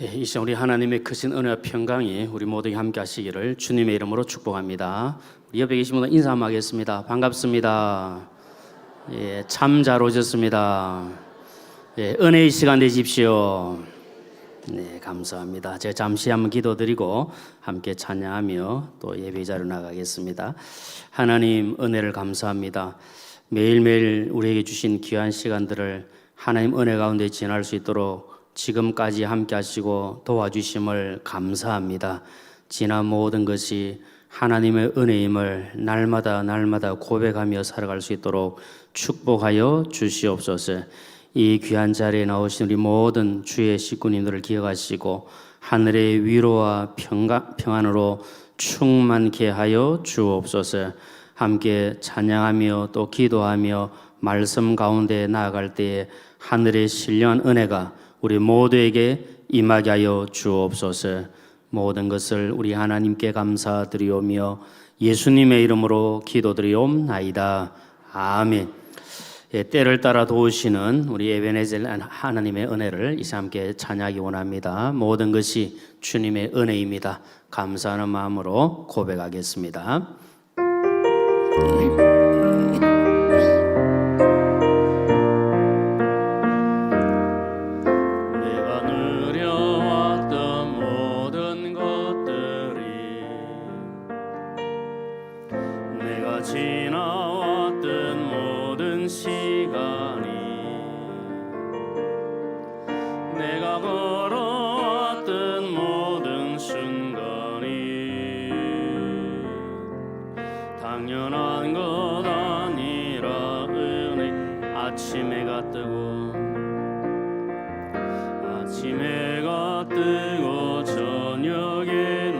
이 시간 우리 하나님의 크신 은혜와 평강이 우리 모두에게 함께 하시기를 주님의 이름으로 축복합니다. 우리 옆에 계신 분들 인사 한번 하겠습니다. 반갑습니다. 참 잘 오셨습니다. 은혜의 시간 되십시오. 네, 감사합니다. 제가 잠시 한번 기도드리고 함께 찬양하며 또 예배 자리로 나가겠습니다. 하나님 은혜를 감사합니다. 매일매일 우리에게 주신 귀한 시간들을 하나님 은혜 가운데 지날 수 있도록 지금까지 함께 하시고 도와주심을 감사합니다. 지난 모든 것이 하나님의 은혜임을 날마다 고백하며 살아갈 수 있도록 축복하여 주시옵소서. 이 귀한 자리에 나오신 우리 모든 주의 식구님들을 기억하시고 하늘의 위로와 평안으로 충만케 하여 주옵소서. 함께 찬양하며 또 기도하며 말씀 가운데 나아갈 때에 하늘의 신령한 은혜가 우리 모두에게 임하게 하여 주옵소서. 모든 것을 우리 하나님께 감사드리오며 예수님의 이름으로 기도드리옵나이다. 아멘. 때를 따라 도우시는 우리 에베네젤 하나님의 은혜를 이 시간 함께 찬양하기 원합니다. 모든 것이 주님의 은혜입니다. 감사하는 마음으로 고백하겠습니다. 지나왔던 모든 시간이 내가 걸어왔던 모든 순간이 당연한 것 아니라 은혜. 아침 해가 뜨고 저녁에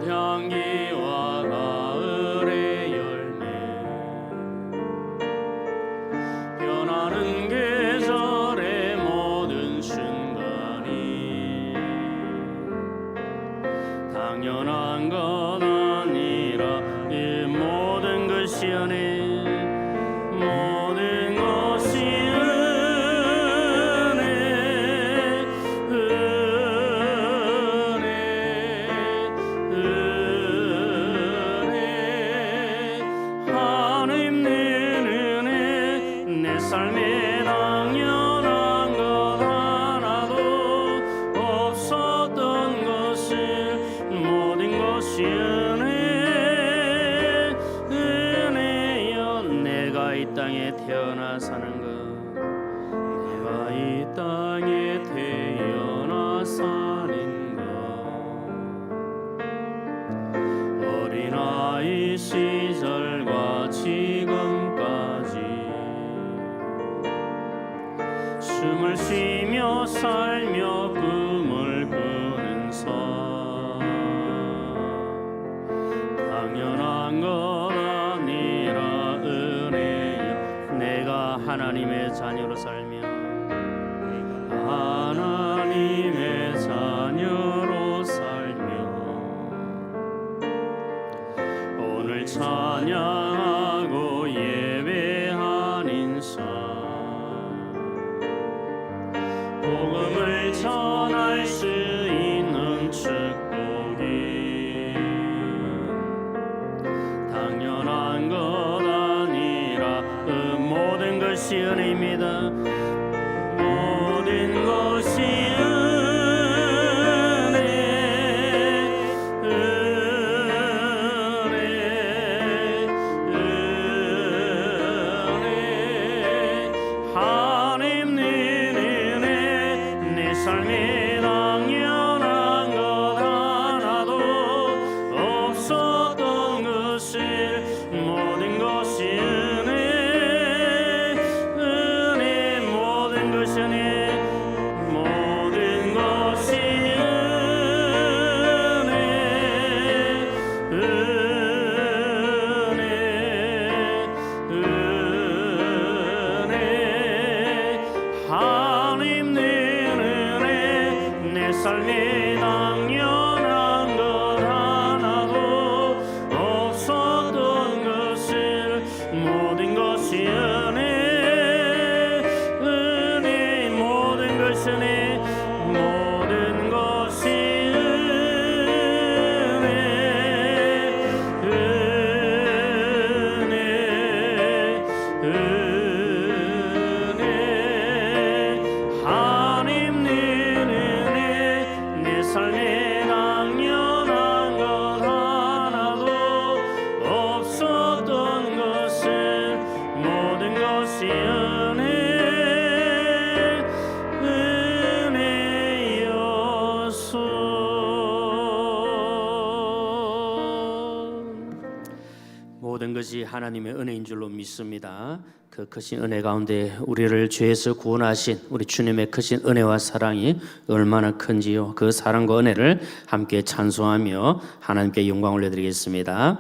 향기와 가을의 열매 변하는 계절의 모든 순간이 당연한 것 아니라 이 모든 것이 은혜. 모든 것이 삶에 당연한 것 하나도 없었던 것을 모든 것이 은혜여. 내가 이 땅에 태어나 사는 것, 내가 이 땅에 태어나 사는 것, 어린아이 시절과 지금까지 숨을 쉬며 살며 꿈을 꾸는 삶, 당연한 것 아니라 은혜여. 내가 하나님의 자녀로 살며 하나님의 자녀로 살며 오늘 찬양하고 예배한 인생 복음을 전할 수 있는 축복이 당연한 것 아니라 그 모든 것이 은혜입니다. 모든 것이 은혜. 모든 것이 하나님의 은혜인 줄로 믿습니다. 그 크신 은혜 가운데 우리를 죄에서 구원하신 우리 주님의 크신 은혜와 사랑이 얼마나 큰지요. 그 사랑과 은혜를 함께 찬송하며 하나님께 영광 올려드리겠습니다.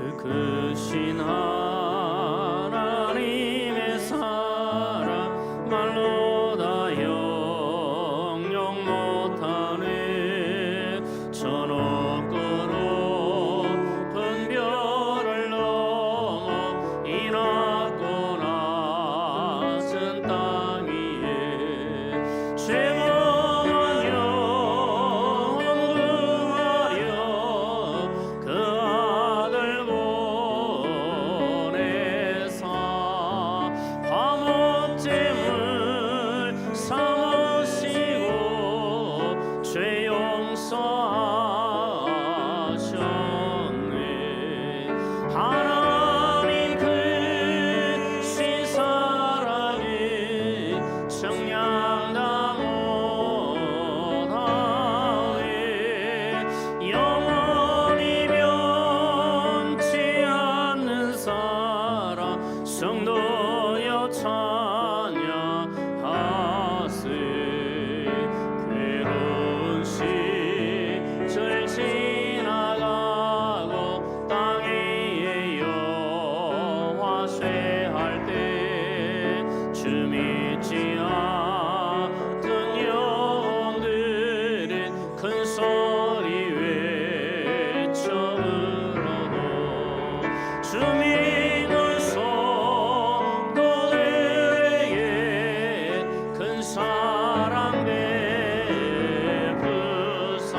그 크신 하나님의 사랑 말로 다 영영 못하네. 저 높고 높은 별을 넘어 이 낮고 낮은 땅 위에 죄범한 영혼 구하려 그 아들 보내사 화목제물 삼으시고 죄 용서하셨네. 하나님 크신 사랑이 청량다 못하네. 영원히 변치 않는 사랑 성도여 찬양하세. 괴로운 시절 지나가고 땅 위에 여호와 쇠할 때 주 믿지 않던 영혼들은 큰 소리 외쳐 울어도 주 믿는 성도들에게 큰 사랑 베푸사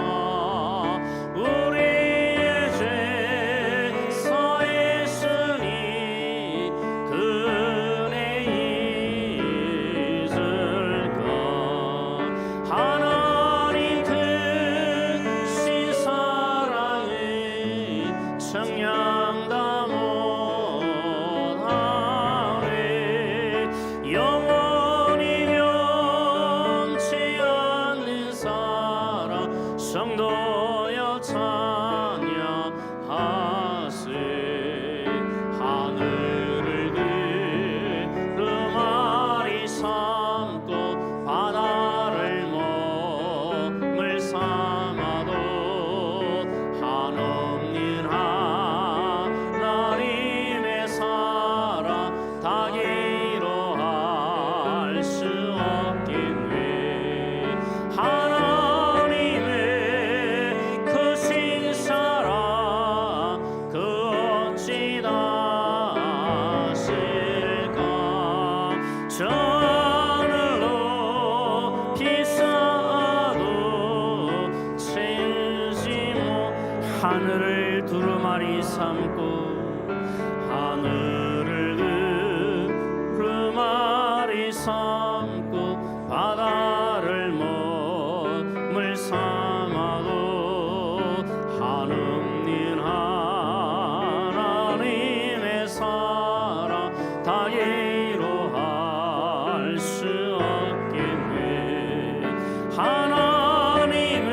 우리의 죄 사했으니 그 은혜 잊을까. 하나님 크신 사랑이 청량다 못하네. 영원히 변치 않는 사랑 성도여 찬양하세. 하늘을 두루마리 삼고 바다를 몸을 삼아도 한없는 하나님의 사랑 다 기로할 수 없겠네. 하나님의 크신 사랑 그 어찌 다실까. 저 하늘로 비싸도 채우지 못. 하늘을 두루마리 삼고 하늘을 두루마리 삼고 바다를 몸을 삼아도 한없는 하나님의 사랑 다 이루할 수 없겠네. 하나님의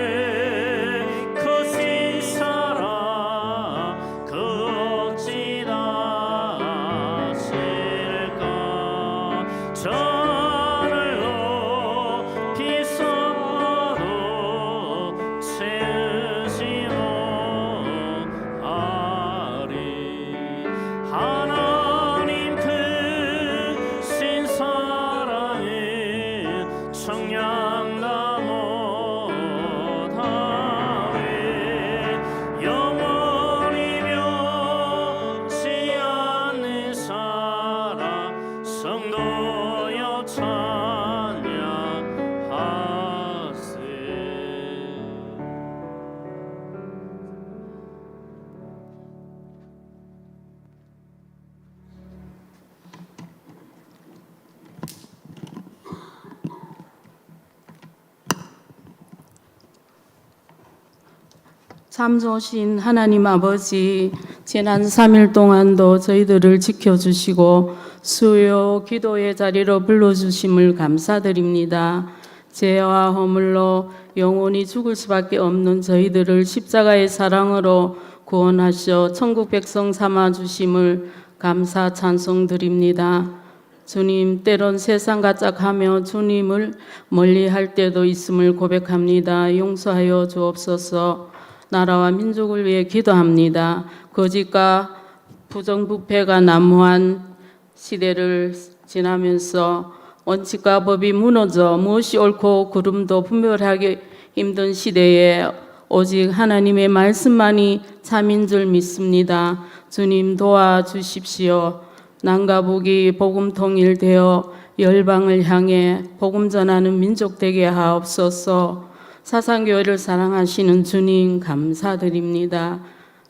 크신 사랑 그 어찌 다실까. 저 하늘로 비싸도 채우지 못하리. 하나님 크신 사랑이 청량다 못하네. 영원히 변치 않는 사랑 성도여 찬양하세. 참 좋으신 하나님 아버지, 지난 3일 동안도 저희들을 지켜주시고 수요 기도의 자리로 불러주심을 감사드립니다. 죄와 허물로 영원히 죽을 수밖에 없는 저희들을 십자가의 사랑으로 구원하셔 천국 백성 삼아 주심을 감사 찬송드립니다. 주님, 때론 세상과 짝하며 주님을 멀리할 때도 있음을 고백합니다. 용서하여 주옵소서. 나라와 민족을 위해 기도합니다. 거짓과 부정부패가 난무한 시대를 지나면서 원칙과 법이 무너져 무엇이 옳고 그름도 분별하기 힘든 시대에 오직 하나님의 말씀만이 참인 줄 믿습니다. 주님 도와주십시오. 남과 북이 복음 통일되어 열방을 향해 복음 전하는 민족 되게 하옵소서. 사상교회를 사랑하시는 주님 감사드립니다.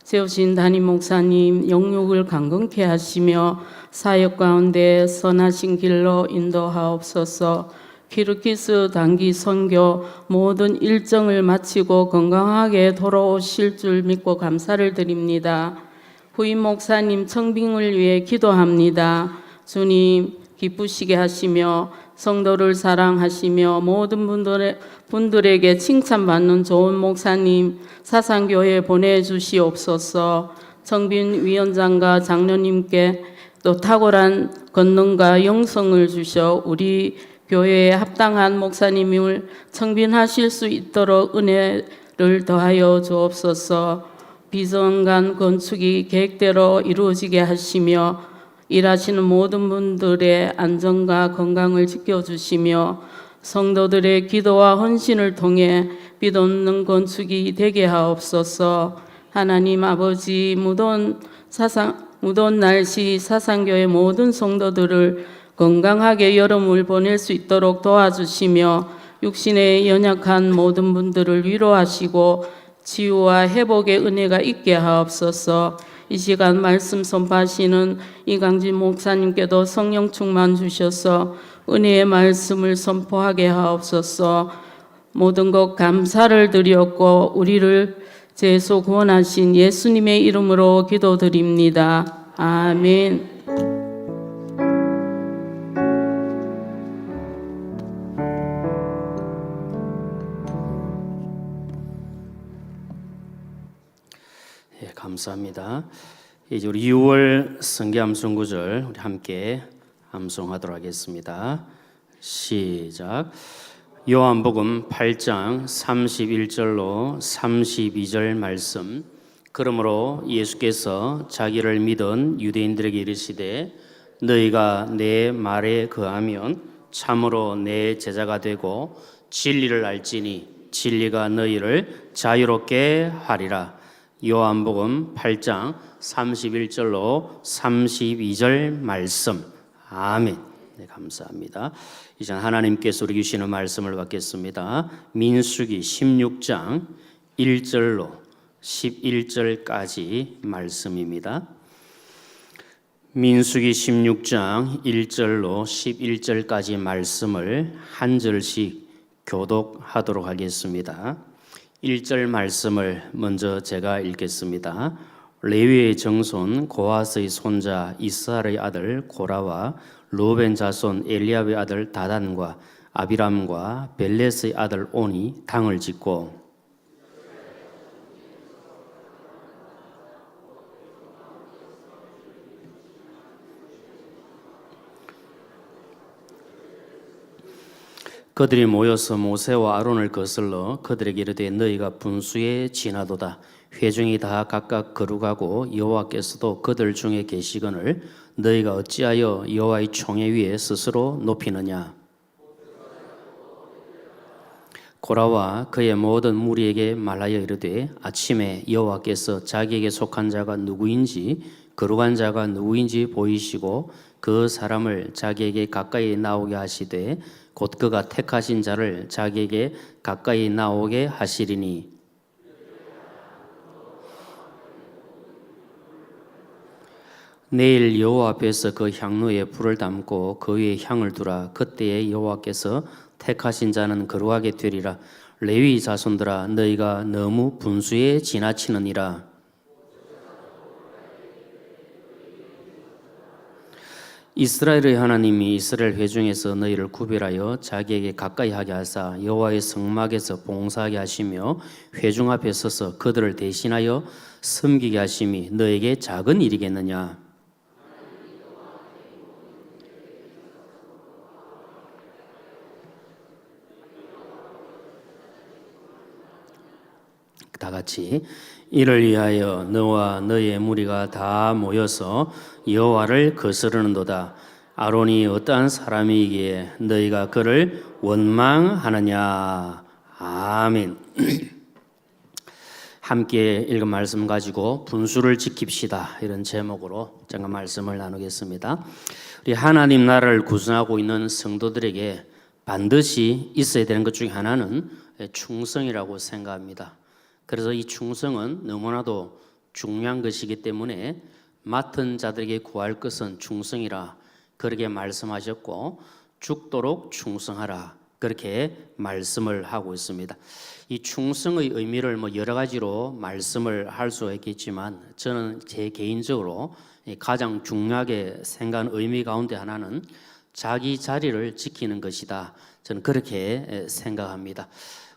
세우신 담임 목사님 영육을 강건케 하시며 사역 가운데 선하신 길로 인도하옵소서. 키르키스 단기 선교 모든 일정을 마치고 건강하게 돌아오실 줄 믿고 감사를 드립니다. 부임 목사님 청빙을 위해 기도합니다. 주님 기쁘시게 하시며 성도를 사랑하시며 모든 분들에게 칭찬받는 좋은 목사님 사상교회에 보내주시옵소서. 청빙 위원장과 장로님께 또 탁월한 권능과 영성을 주셔 우리 교회에 합당한 목사님을 청빙하실 수 있도록 은혜를 더하여 주옵소서. 비정간 건축이 계획대로 이루어지게 하시며 일하시는 모든 분들의 안전과 건강을 지켜주시며 성도들의 기도와 헌신을 통해 빛없는 건축이 되게 하옵소서. 하나님 아버지 무더운 날씨 사상교회 모든 성도들을 건강하게 여름을 보낼 수 있도록 도와주시며 육신에 연약한 모든 분들을 위로하시고 치유와 회복의 은혜가 있게 하옵소서. 이 시간 말씀 선포하시는 이강진 목사님께도 성령 충만 주셔서 은혜의 말씀을 선포하게 하옵소서. 모든 것 감사를 드렸고 우리를 죄에서 구원하신 예수님의 이름으로 기도드립니다. 아멘. 예, 감사합니다. 이제 우리 6월 성경 암송 구절 우리 함께 암송하도록 하겠습니다. 시작. 요한복음 8장 31절로 32절 말씀. 그러므로 예수께서 자기를 믿은 유대인들에게 이르시되 너희가 내 말에 거하면 참으로 내 제자가 되고 진리를 알지니 진리가 너희를 자유롭게 하리라. 요한복음 8장 31절로 32절 말씀. 아멘. 네, 감사합니다. 이제 하나님께서 우리 주시는 말씀을 받겠습니다. 민수기 16장 1절로 11절까지 말씀입니다. 민수기 16장 1절로 11절까지 말씀을 한 절씩 교독하도록 하겠습니다. 1절 말씀을 먼저 제가 읽겠습니다. 레위의 정손 고핫의 손자 이스라엘의 아들 고라와 루벤 자손 엘리압의 아들 다단과 아비람과 벨렛의 아들 온이 당을 짓고 그들이 모여서 모세와 아론을 거슬러 그들에게 이르되 너희가 분수에 지나도다. 회중이 다 각각 거룩하고 여호와께서도 그들 중에 계시거늘 너희가 어찌하여 여호와의 총회 위에 스스로 높이느냐. 고라와 그의 모든 무리에게 말하여 이르되 아침에 여호와께서 자기에게 속한 자가 누구인지 거룩한 자가 누구인지 보이시고 그 사람을 자기에게 가까이 나오게 하시되 곧 그가 택하신 자를 자기에게 가까이 나오게 하시리니 내일 여호와 앞에서 그 향로에 불을 담고 그 위에 향을 두라. 그때에 여호와께서 택하신 자는 거룩하게 되리라. 레위 자손들아 너희가 너무 분수에 지나치느니라. 이스라엘의 하나님이 이스라엘 회중에서 너희를 구별하여 자기에게 가까이 하게 하사 여호와의 성막에서 봉사하게 하시며 회중 앞에 서서 그들을 대신하여 섬기게 하심이 너에게 작은 일이겠느냐. 다 같이 이를 위하여 너와 너의 무리가 다 모여서 여호와를 거스르는도다. 아론이 어떠한 사람이기에 너희가 그를 원망하느냐. 아멘. 함께 읽은 말씀 가지고 분수를 지킵시다, 이런 제목으로 잠깐 말씀을 나누겠습니다. 우리 하나님 나라를 구성하고 있는 성도들에게 반드시 있어야 되는 것 중에 하나는 충성이라고 생각합니다. 그래서 이 충성은 너무나도 중요한 것이기 때문에 맡은 자들에게 구할 것은 충성이라 그렇게 말씀하셨고, 죽도록 충성하라 그렇게 말씀을 하고 있습니다. 이 충성의 의미를 여러 가지로 말씀을 할 수 있겠지만, 저는 제 개인적으로 가장 중요하게 생각하는 의미 가운데 하나는 자기 자리를 지키는 것이다. 저는 그렇게 생각합니다.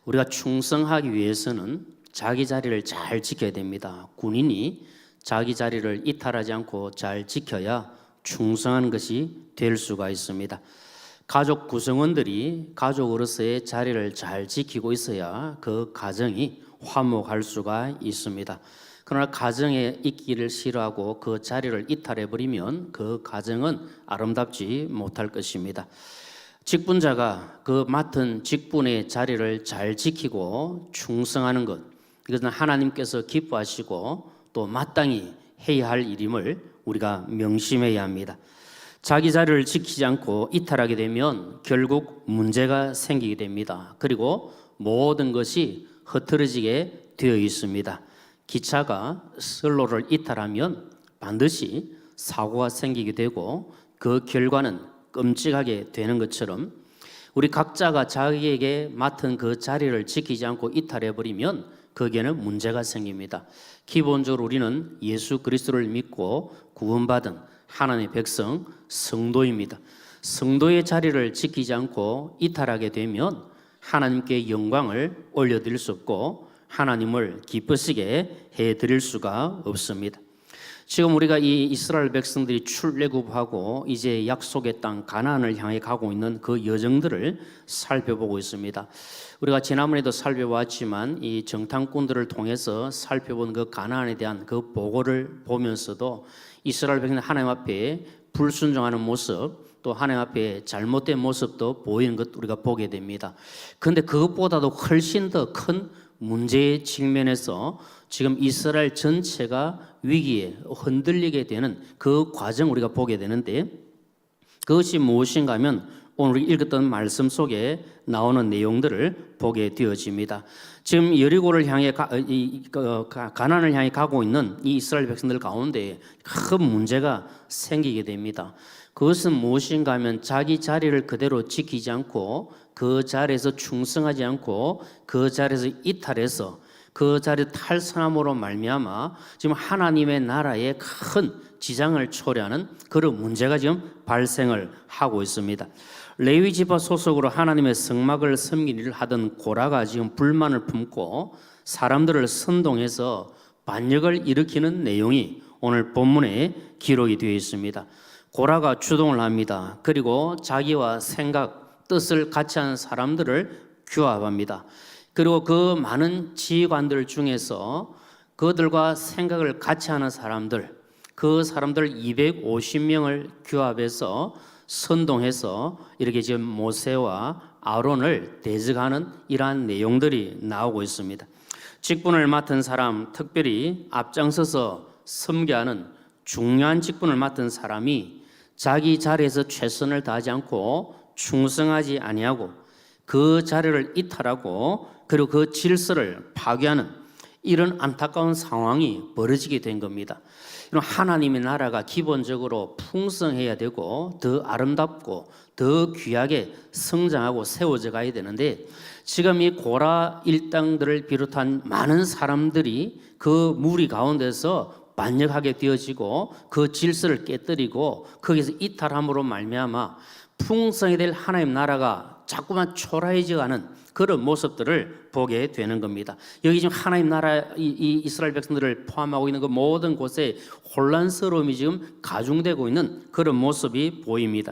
우리가 충성하기 위해서는 자기 자리를 잘 지켜야 됩니다. 군인이 자기 자리를 이탈하지 않고 잘 지켜야 충성하는 것이 될 수가 있습니다. 가족 구성원들이 가족으로서의 자리를 잘 지키고 있어야 그 가정이 화목할 수가 있습니다. 그러나 가정에 있기를 싫어하고 그 자리를 이탈해버리면 그 가정은 아름답지 못할 것입니다. 직분자가 그 맡은 직분의 자리를 잘 지키고 충성하는 것, 이것은 하나님께서 기뻐하시고 또 마땅히 해야 할 일임을 우리가 명심해야 합니다. 자기 자리를 지키지 않고 이탈하게 되면 결국 문제가 생기게 됩니다. 그리고 모든 것이 흐트러지게 되어 있습니다. 기차가 선로를 이탈하면 반드시 사고가 생기게 되고 그 결과는 끔찍하게 되는 것처럼, 우리 각자가 자기에게 맡은 그 자리를 지키지 않고 이탈해버리면 거기에는 문제가 생깁니다. 기본적으로 우리는 예수 그리스도를 믿고 구원받은 하나님의 백성, 성도입니다. 성도의 자리를 지키지 않고 이탈하게 되면 하나님께 영광을 올려드릴 수 없고 하나님을 기쁘시게 해드릴 수가 없습니다. 지금 우리가 이 이스라엘 백성들이 출애굽하고 이제 약속의 땅 가나안을 향해 가고 있는 그 여정들을 살펴보고 있습니다. 우리가 지난번에도 살펴봤지만 이 정탐꾼들을 통해서 살펴본 그 가나안에 대한 그 보고를 보면서도 이스라엘 백성들 하나님 앞에 불순종하는 모습, 또 하나님 앞에 잘못된 모습도 보이는 것 우리가 보게 됩니다. 그런데 그것보다도 훨씬 더 큰 문제의 측면에서 지금 이스라엘 전체가 위기에 흔들리게 되는 그 과정 우리가 보게 되는데, 그것이 무엇인가 하면 오늘 읽었던 말씀 속에 나오는 내용들을 보게 되어집니다. 지금 여리고를 향해 가나안을 향해 가고 있는 이 이스라엘 백성들 가운데 큰 문제가 생기게 됩니다. 그것은 무엇인가 하면 자기 자리를 그대로 지키지 않고 그 자리에서 충성하지 않고 그 자리에서 이탈해서 그 자리 탈선함으로 말미암아 지금 하나님의 나라에 큰 지장을 초래하는 그런 문제가 지금 발생을 하고 있습니다. 레위 지파 소속으로 하나님의 성막을 섬기는 일을 하던 고라가 지금 불만을 품고 사람들을 선동해서 반역을 일으키는 내용이 오늘 본문에 기록이 되어 있습니다. 고라가 주동을 합니다. 그리고 자기와 생각, 뜻을 같이 하는 사람들을 규합합니다. 그리고 그 많은 지휘관들 중에서 그들과 생각을 같이 하는 사람들, 그 사람들 250명을 규합해서 선동해서 이렇게 지금 모세와 아론을 대적하는 이러한 내용들이 나오고 있습니다. 직분을 맡은 사람, 특별히 앞장서서 섬겨하는 중요한 직분을 맡은 사람이 자기 자리에서 최선을 다하지 않고 충성하지 아니하고 그 자리를 이탈하고 그리고 그 질서를 파괴하는 이런 안타까운 상황이 벌어지게 된 겁니다. 하나님의 나라가 기본적으로 풍성해야 되고 더 아름답고 더 귀하게 성장하고 세워져 가야 되는데, 지금 이 고라 일당들을 비롯한 많은 사람들이 그 무리 가운데서 반역하게 되어지고 그 질서를 깨뜨리고 거기서 이탈함으로 말미암아 풍성이 될 하나님 나라가 자꾸만 초라해져가는 그런 모습들을 보게 되는 겁니다. 여기 지금 하나님 나라 이 이스라엘 백성들을 포함하고 있는 그 모든 곳에 혼란스러움이 지금 가중되고 있는 그런 모습이 보입니다.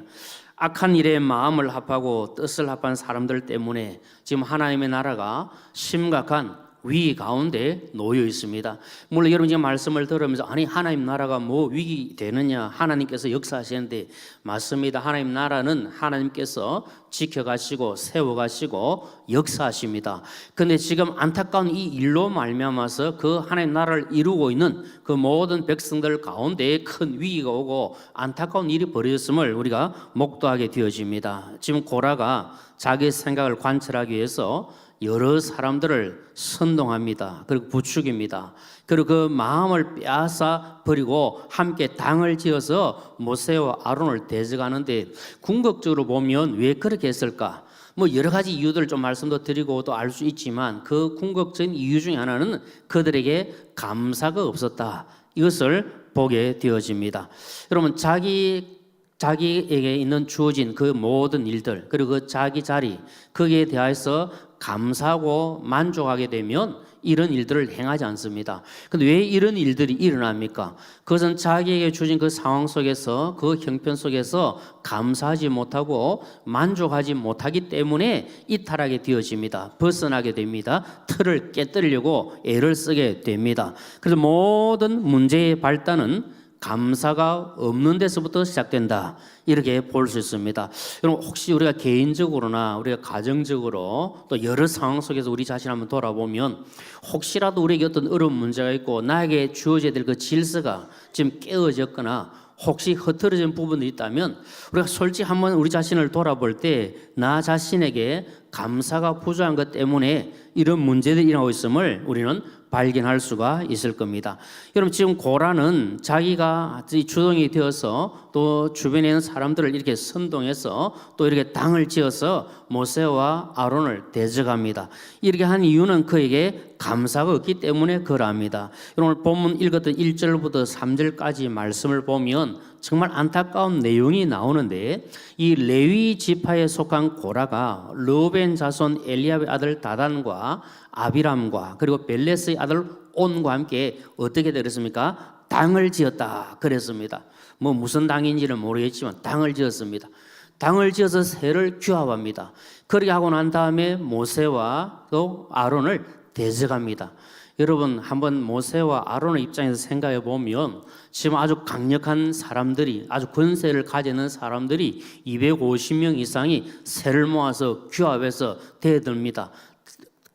악한 일에 마음을 합하고 뜻을 합한 사람들 때문에 지금 하나님의 나라가 심각한 위기 가운데 놓여 있습니다. 물론 여러분 지금 말씀을 들으면서 아니 하나님 나라가 뭐 위기 되느냐, 하나님께서 역사하시는데 맞습니다. 하나님 나라는 하나님께서 지켜가시고 세워가시고 역사하십니다. 그런데 지금 안타까운 이 일로 말미암아서 그 하나님 나라를 이루고 있는 그 모든 백성들 가운데 큰 위기가 오고 안타까운 일이 벌어졌음을 우리가 목도하게 되어집니다. 지금 고라가 자기 생각을 관철하기 위해서 여러 사람들을 선동합니다. 그리고 부추깁니다. 그리고 그 마음을 빼앗아 버리고 함께 당을 지어서 모세와 아론을 대적하는데 궁극적으로 보면 왜 그렇게 했을까? 뭐 여러 가지 이유들을 좀 말씀도 드리고 또 알 수 있지만 그 궁극적인 이유 중에 하나는 그들에게 감사가 없었다. 이것을 보게 되어집니다. 여러분 자기에게 있는 주어진 그 모든 일들 그리고 그 자기 자리 거기에 대해서 감사하고 만족하게 되면 이런 일들을 행하지 않습니다. 그런데 왜 이런 일들이 일어납니까? 그것은 자기에게 주어진 그 상황 속에서 그 형편 속에서 감사하지 못하고 만족하지 못하기 때문에 이탈하게 되어집니다. 벗어나게 됩니다. 틀을 깨뜨리려고 애를 쓰게 됩니다. 그래서 모든 문제의 발단은 감사가 없는 데서부터 시작된다. 이렇게 볼 수 있습니다. 여러분 혹시 우리가 개인적으로나 우리가 가정적으로 또 여러 상황 속에서 우리 자신 한번 돌아보면 혹시라도 우리에게 어떤 어려운 문제가 있고 나에게 주어져야 될 그 질서가 지금 깨어졌거나 혹시 흐트러진 부분이 있다면 우리가 솔직히 한번 우리 자신을 돌아볼 때 나 자신에게 감사가 부족한 것 때문에 이런 문제들이 일어나고 있음을 우리는 발견할 수가 있을 겁니다. 여러분 지금 고라는 자기가 주동이 되어서 또 주변에 있는 사람들을 이렇게 선동해서 또 이렇게 당을 지어서 모세와 아론을 대적합니다. 이렇게 한 이유는 그에게 감사가 없기 때문에 그러합니다. 여러분 본문 읽었던 1절부터 3절까지 말씀을 보면 정말 안타까운 내용이 나오는데 이 레위 지파에 속한 고라가 르우벤 자손 엘리압의 아들 다단과 아비람과 그리고 벨레스의 아들 온과 함께 어떻게 되었습니까? 당을 지었다 그랬습니다. 뭐 무슨 당인지는 모르겠지만 당을 지었습니다. 당을 지어서 새를 규합합니다. 그렇게 하고 난 다음에 모세와 또 아론을 대적합니다. 여러분 한번 모세와 아론의 입장에서 생각해 보면 지금 아주 강력한 사람들이 아주 권세를 가지는 사람들이 250명 이상이 새를 모아서 규합해서 대듭니다.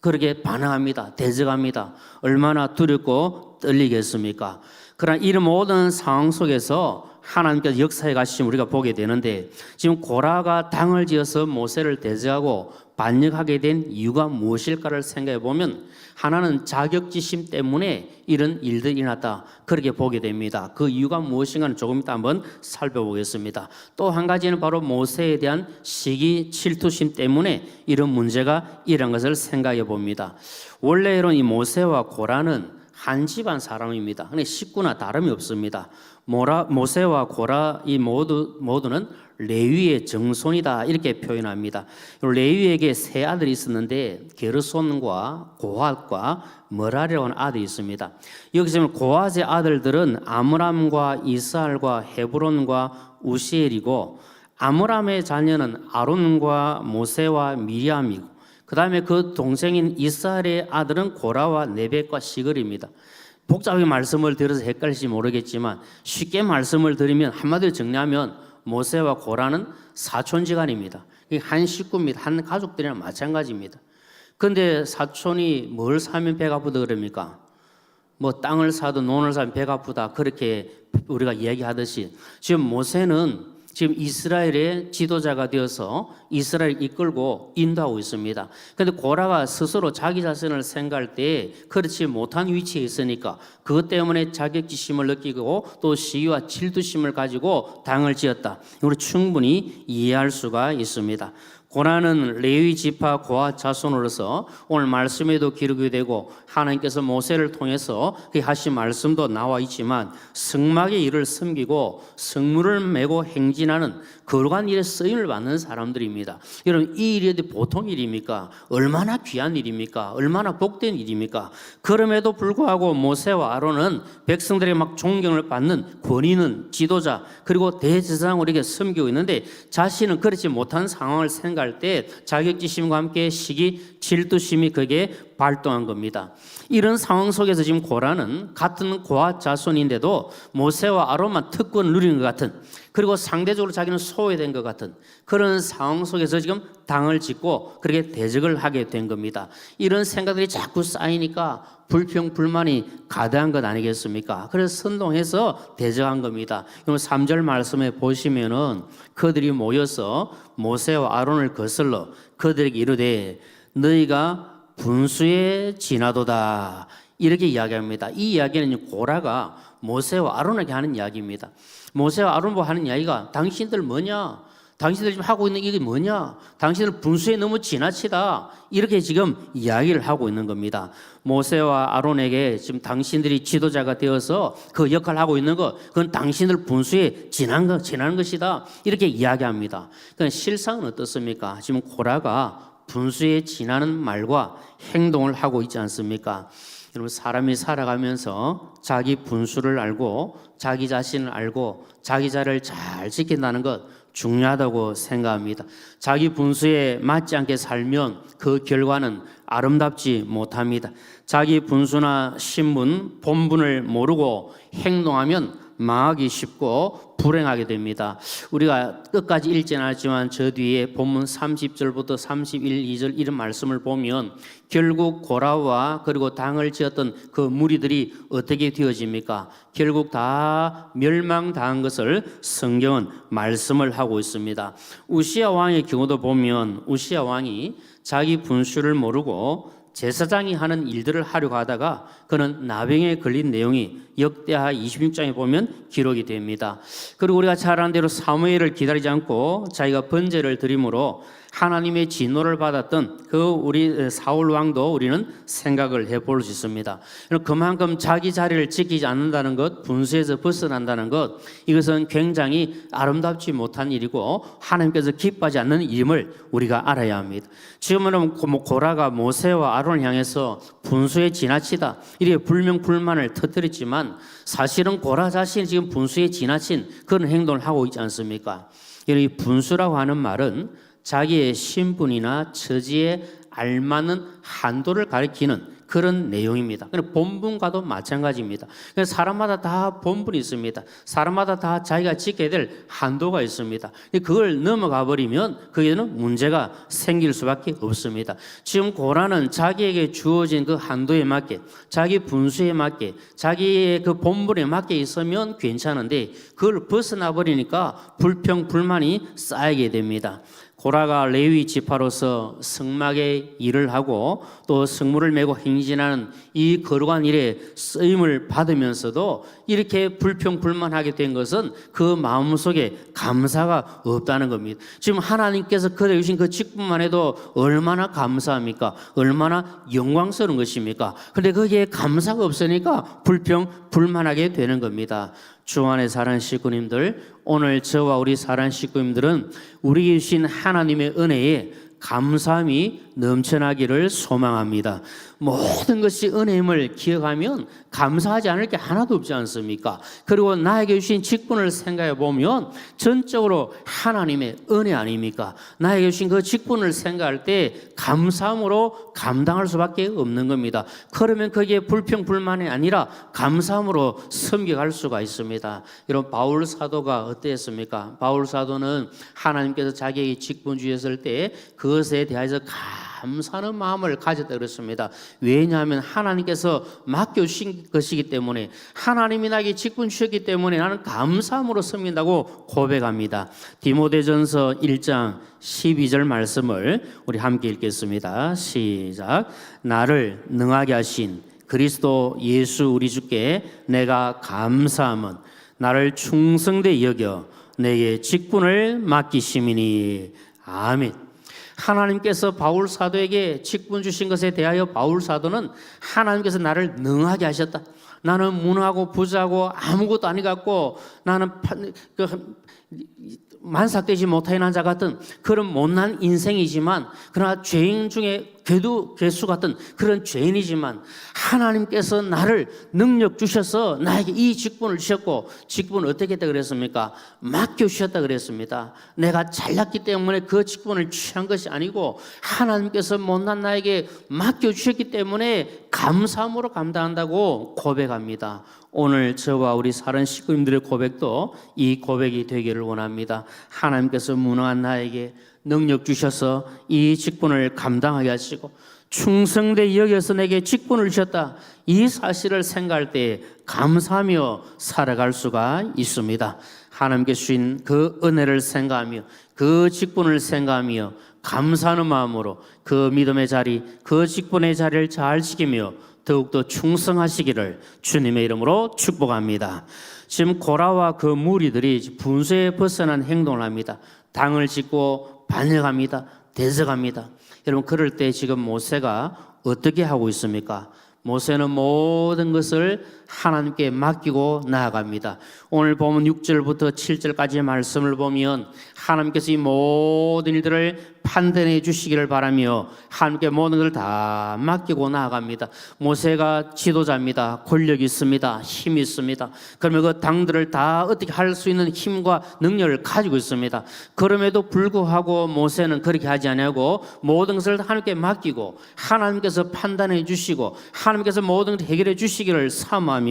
그렇게 반항합니다. 대적합니다. 얼마나 두렵고 떨리겠습니까? 그러나 이런 모든 상황 속에서 하나님께서 역사해 가시면 우리가 보게 되는데 지금 고라가 당을 지어서 모세를 대적하고 반역하게 된 이유가 무엇일까를 생각해 보면 하나는 자격지심 때문에 이런 일들이 일어났다 그렇게 보게 됩니다. 그 이유가 무엇인가는 조금 이따 한번 살펴보겠습니다. 또 한 가지는 바로 모세에 대한 시기 질투심 때문에 이런 문제가 일어난 것을 생각해 봅니다. 원래는 이 모세와 고라는 한 집안 사람입니다. 근데 식구나 다름이 없습니다. 모세와 고라 이 모두는 레위의 정손이다 이렇게 표현합니다. 레위에게 세 아들이 있었는데 게르손과 고핫과 머라리라고 하는 아들이 있습니다. 여기서 고핫의 아들들은 아므람과 이스알과 헤브론과 우시엘이고 아므람의 자녀는 아론과 모세와 미리암이고 그 다음에 그 동생인 이스라엘의 아들은 고라와 네벡과 시글입니다. 복잡하게 말씀을 드려서 헷갈릴지 모르겠지만 쉽게 말씀을 드리면 한마디로 정리하면 모세와 고라는 사촌지간입니다. 한 식구입니다. 한 가족들이랑 마찬가지입니다. 그런데 사촌이 뭘 사면 배가 아프다 그럽니까? 뭐 땅을 사도 논을 사면 배가 아프다 그렇게 우리가 이야기하듯이 지금 모세는 지금 이스라엘의 지도자가 되어서 이스라엘을 이끌고 인도하고 있습니다. 그런데 고라가 스스로 자기 자신을 생각할 때 그렇지 못한 위치에 있으니까 그것 때문에 자격지심을 느끼고 또 시기와 질투심을 가지고 당을 지었다. 이걸 충분히 이해할 수가 있습니다. 고라는 레위 지파 고아 자손으로서 오늘 말씀에도 기록이 되고 하나님께서 모세를 통해서 그 하신 말씀도 나와 있지만 성막의 일을 섬기고 성물을 메고 행진하는 거룩한 일에 쓰임을 받는 사람들입니다. 여러분, 이 일이 보통 일입니까? 얼마나 귀한 일입니까? 얼마나 복된 일입니까? 그럼에도 불구하고 모세와 아론은 백성들의 막 존경을 받는 권위 있는 지도자 그리고 대제사장으로 이렇게 섬기고 있는데 자신은 그렇지 못한 상황을 생각할 때 자격지심과 함께 시기 질투심이 그게 발동한 겁니다. 이런 상황 속에서 지금 고라는 같은 고아 자손인데도 모세와 아론만 특권을 누리는 것 같은, 그리고 상대적으로 자기는 소외된 것 같은 그런 상황 속에서 지금 당을 짓고 그렇게 대적을 하게 된 겁니다. 이런 생각들이 자꾸 쌓이니까 불평 불만이 가득한 것 아니겠습니까? 그래서 선동해서 대적한 겁니다. 3절 말씀에 보시면은 그들이 모여서 모세와 아론을 거슬러 그들에게 이르되 너희가 분수에 지나도다, 이렇게 이야기합니다. 이 이야기는 고라가 모세와 아론에게 하는 이야기입니다. 모세와 아론 보고 하는 이야기가 당신들 뭐냐? 당신들 지금 하고 있는 이게 뭐냐? 당신들 분수에 너무 지나치다. 이렇게 지금 이야기를 하고 있는 겁니다. 모세와 아론에게 지금 당신들이 지도자가 되어서 그 역할을 하고 있는 것, 그건 당신들 분수에 지나는 것이다. 이렇게 이야기합니다. 그러니까 실상은 어떻습니까? 지금 고라가 분수에 지나는 말과 행동을 하고 있지 않습니까? 여러분, 사람이 살아가면서 자기 분수를 알고 자기 자신을 알고 자기 자리를 잘 지킨다는 것 중요하다고 생각합니다. 자기 분수에 맞지 않게 살면 그 결과는 아름답지 못합니다. 자기 분수나 신분, 본분을 모르고 행동하면 망하기 쉽고 불행하게 됩니다. 우리가 끝까지 읽지는 않았지만 저 뒤에 본문 30절부터 31, 2절 이런 말씀을 보면 결국 고라와 그리고 당을 지었던 그 무리들이 어떻게 되어집니까? 결국 다 멸망당한 것을 성경은 말씀을 하고 있습니다. 우시야 왕의 경우도 보면 우시야 왕이 자기 분수를 모르고 제사장이 하는 일들을 하려고 하다가 그는 나병에 걸린 내용이 역대하 26장에 보면 기록이 됩니다. 그리고 우리가 잘 아는 대로 사무엘을 기다리지 않고 자기가 번제를 드림으로 하나님의 진노를 받았던 그 우리 사울 왕도 우리는 생각을 해볼 수 있습니다. 그만큼 자기 자리를 지키지 않는다는 것, 분수에서 벗어난다는 것, 이것은 굉장히 아름답지 못한 일이고 하나님께서 기뻐하지 않는 일임을 우리가 알아야 합니다. 지금은 고라가 모세와 아론을 향해서 분수에 지나치다 이렇게 불명불만을 터뜨렸지만 사실은 고라 자신이 지금 분수에 지나친 그런 행동을 하고 있지 않습니까? 이 분수라고 하는 말은 자기의 신분이나 처지에 알맞는 한도를 가리키는 그런 내용입니다. 본분과도 마찬가지입니다. 사람마다 다 본분이 있습니다. 사람마다 다 자기가 지켜야 될 한도가 있습니다. 그걸 넘어가 버리면 거기에는 문제가 생길 수밖에 없습니다. 지금 고라는 자기에게 주어진 그 한도에 맞게, 자기 분수에 맞게, 자기의 그 본분에 맞게 있으면 괜찮은데 그걸 벗어나 버리니까 불평 불만이 쌓이게 됩니다. 고라가 레위 지파로서 성막의 일을 하고 또 성물을 메고 행진하는 이 거룩한 일에 쓰임을 받으면서도 이렇게 불평불만하게 된 것은 그 마음속에 감사가 없다는 겁니다. 지금 하나님께서 그들에게 주신 그 직분만 해도 얼마나 감사합니까? 얼마나 영광스러운 것입니까? 그런데 거기에 감사가 없으니까 불평불만하게 되는 겁니다. 주 안에 사랑하는 식구님들, 오늘 저와 우리 사랑하는 식구님들은 우리에게 주신 하나님의 은혜에 감사함이 넘쳐나기를 소망합니다. 모든 것이 은혜임을 기억하면 감사하지 않을 게 하나도 없지 않습니까? 그리고 나에게 주신 직분을 생각해 보면 전적으로 하나님의 은혜 아닙니까? 나에게 주신 그 직분을 생각할 때 감사함으로 감당할 수밖에 없는 겁니다. 그러면 거기에 불평불만이 아니라 감사함으로 섬겨갈 수가 있습니다. 여러분, 바울 사도가 어땠습니까? 바울 사도는 하나님께서 자기에게 직분 주셨을 때 그것에 대해서 감사하는 마음을 가졌다 그랬습니다. 왜냐하면 하나님께서 맡겨주신 것이기 때문에, 하나님이 나에게 직분 주셨기 때문에 나는 감사함으로 섬긴다고 고백합니다. 디모데전서 1장 12절 말씀을 우리 함께 읽겠습니다. 시작. 나를 능하게 하신 그리스도 예수 우리 주께 내가 감사함은 나를 충성되이 여겨 내게 직분을 맡기심이니. 아멘. 하나님께서 바울 사도에게 직분 주신 것에 대하여 바울 사도는 하나님께서 나를 능하게 하셨다. 나는 무능하고 부자고 아무것도 아니 같고 나는 만삭되지 못한 자 같은 그런 못난 인생이지만, 그러나 죄인 중에 괴수 같은 그런 죄인이지만 하나님께서 나를 능력 주셔서 나에게 이 직분을 주셨고, 직분을 어떻게 했다 그랬습니까? 맡겨주셨다 그랬습니다. 내가 잘났기 때문에 그 직분을 취한 것이 아니고 하나님께서 못난 나에게 맡겨주셨기 때문에 감사함으로 감당한다고 고백합니다. 오늘 저와 우리 사는 식구님들의 고백도 이 고백이 되기를 원합니다. 하나님께서 무능한 나에게 능력 주셔서 이 직분을 감당하게 하시고 충성되이 여겨서 내게 직분을 주셨다, 이 사실을 생각할 때 감사하며 살아갈 수가 있습니다. 하나님께 주신 그 은혜를 생각하며 그 직분을 생각하며 감사하는 마음으로 그 믿음의 자리, 그 직분의 자리를 잘 지키며 더욱더 충성하시기를 주님의 이름으로 축복합니다. 지금 고라와 그 무리들이 분수에 벗어난 행동을 합니다. 당을 짓고 반역합니다. 대적합니다. 여러분, 그럴 때 지금 모세가 어떻게 하고 있습니까? 모세는 모든 것을 하나님께 맡기고 나아갑니다. 오늘 보면 6절부터 7절까지의 말씀을 보면 하나님께서 이 모든 일들을 판단해 주시기를 바라며 하나님께 모든 것을 다 맡기고 나아갑니다. 모세가 지도자입니다. 권력이 있습니다. 힘이 있습니다. 그러면 그 당들을 다 어떻게 할 수 있는 힘과 능력을 가지고 있습니다. 그럼에도 불구하고 모세는 그렇게 하지 아니하고 모든 것을 하나님께 맡기고 하나님께서 판단해 주시고 하나님께서 모든 것을 해결해 주시기를 사모하며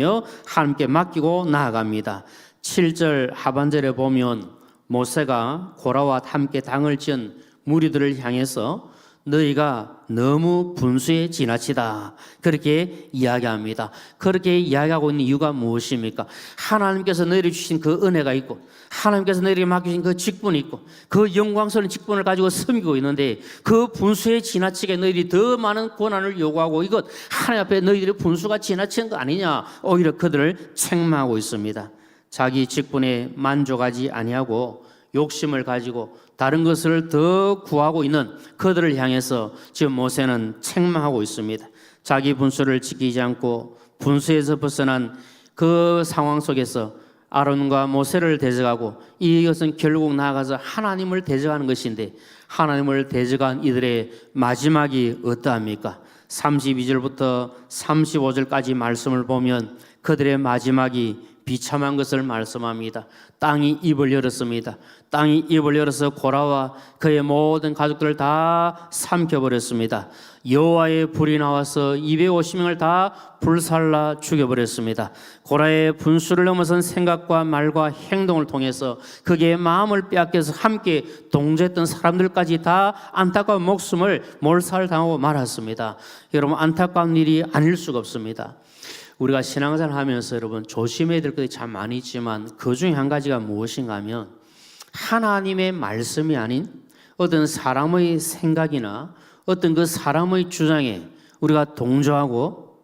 하나님께 맡기고 나아갑니다. 7절 하반절에 보면 모세가 고라와 함께 당을 지은 무리들을 향해서 너희가 너무 분수에 지나치다, 그렇게 이야기합니다. 그렇게 이야기하고 있는 이유가 무엇입니까? 하나님께서 너희에게 주신 그 은혜가 있고 하나님께서 너희에게 맡기신 그 직분이 있고 그 영광스러운 직분을 가지고 섬기고 있는데 그 분수에 지나치게 너희들이 더 많은 권한을 요구하고 이것 하나님 앞에 너희들의 분수가 지나친 거 아니냐, 오히려 그들을 책망하고 있습니다. 자기 직분에 만족하지 아니하고 욕심을 가지고 다른 것을 더 구하고 있는 그들을 향해서 지금 모세는 책망하고 있습니다. 자기 분수를 지키지 않고 분수에서 벗어난 그 상황 속에서 아론과 모세를 대적하고, 이것은 결국 나아가서 하나님을 대적하는 것인데 하나님을 대적한 이들의 마지막이 어떠합니까? 32절부터 35절까지 말씀을 보면 그들의 마지막이 비참한 것을 말씀합니다. 땅이 입을 열었습니다. 땅이 입을 열어서 고라와 그의 모든 가족들을 다 삼켜버렸습니다. 여호와의 불이 나와서 250명을 다 불살라 죽여버렸습니다. 고라의 분수를 넘어선 생각과 말과 행동을 통해서 그의 마음을 빼앗겨서 함께 동조했던 사람들까지 다 안타까운 목숨을 몰살당하고 말았습니다. 여러분, 안타까운 일이 아닐 수가 없습니다. 우리가 신앙생활 하면서 여러분 조심해야 될 것이 참 많이 있지만 그 중에 한 가지가 무엇인가 하면 하나님의 말씀이 아닌 어떤 사람의 생각이나 어떤 그 사람의 주장에 우리가 동조하고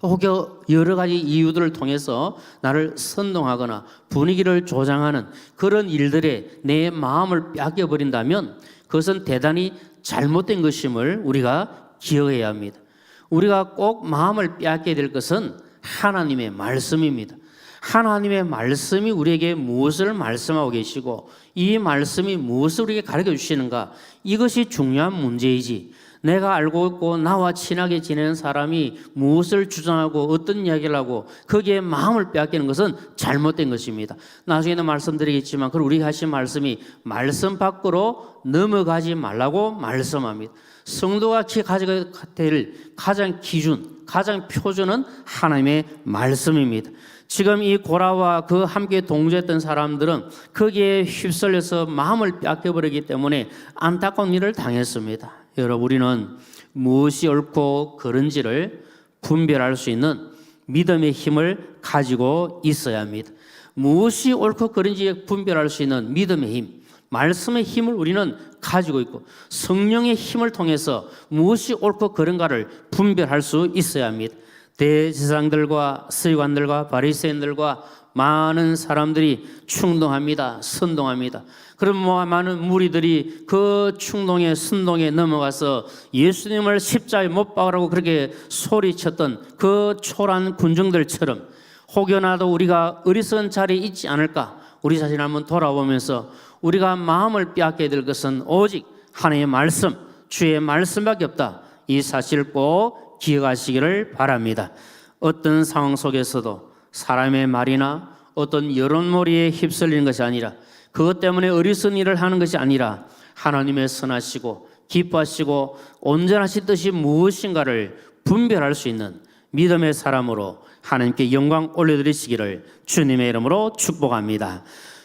혹여 여러 가지 이유들을 통해서 나를 선동하거나 분위기를 조장하는 그런 일들에 내 마음을 뺏겨버린다면 그것은 대단히 잘못된 것임을 우리가 기억해야 합니다. 우리가 꼭 마음을 빼앗게 될 것은 하나님의 말씀입니다. 하나님의 말씀이 우리에게 무엇을 말씀하고 계시고 이 말씀이 무엇을 우리에게 가르쳐 주시는가, 이것이 중요한 문제이지 내가 알고 있고 나와 친하게 지내는 사람이 무엇을 주장하고 어떤 이야기를 하고 거기에 마음을 빼앗기는 것은 잘못된 것입니다. 나중에는 말씀드리겠지만 우리가 하신 말씀이 말씀 밖으로 넘어가지 말라고 말씀합니다. 성도가 가져야 될 가장 기준, 가장 표준은 하나님의 말씀입니다. 지금 이 고라와 그 함께 동조했던 사람들은 거기에 휩쓸려서 마음을 뺏겨버리기 때문에 안타까운 일을 당했습니다. 여러분, 우리는 무엇이 옳고 그른지를 분별할 수 있는 믿음의 힘을 가지고 있어야 합니다. 무엇이 옳고 그른지 분별할 수 있는 믿음의 힘, 말씀의 힘을 우리는 가지고 있고 성령의 힘을 통해서 무엇이 옳고 그른가를 분별할 수 있어야 합니다. 대제사장들과 서기관들과 바리새인들과 많은 사람들이 충동합니다. 선동합니다. 그럼 많은 무리들이 그 충동에 선동에 넘어가서 예수님을 십자가에 못 박으라고 그렇게 소리쳤던 그 초란 군중들처럼 혹여나도 우리가 어리석은 자리에 있지 않을까, 우리 자신을 한번 돌아보면서 우리가 마음을 빼앗게 될 것은 오직 하나님의 말씀, 주의 말씀밖에 없다. 이 사실을 꼭 기억하시기를 바랍니다. 어떤 상황 속에서도 사람의 말이나 어떤 여론몰이에 휩쓸리는 것이 아니라, 그것 때문에 어리석은 일을 하는 것이 아니라 하나님의 선하시고 기뻐하시고 온전하신 뜻이 무엇인가를 분별할 수 있는 믿음의 사람으로 하나님께 영광 올려드리시기를 주님의 이름으로 축복합니다.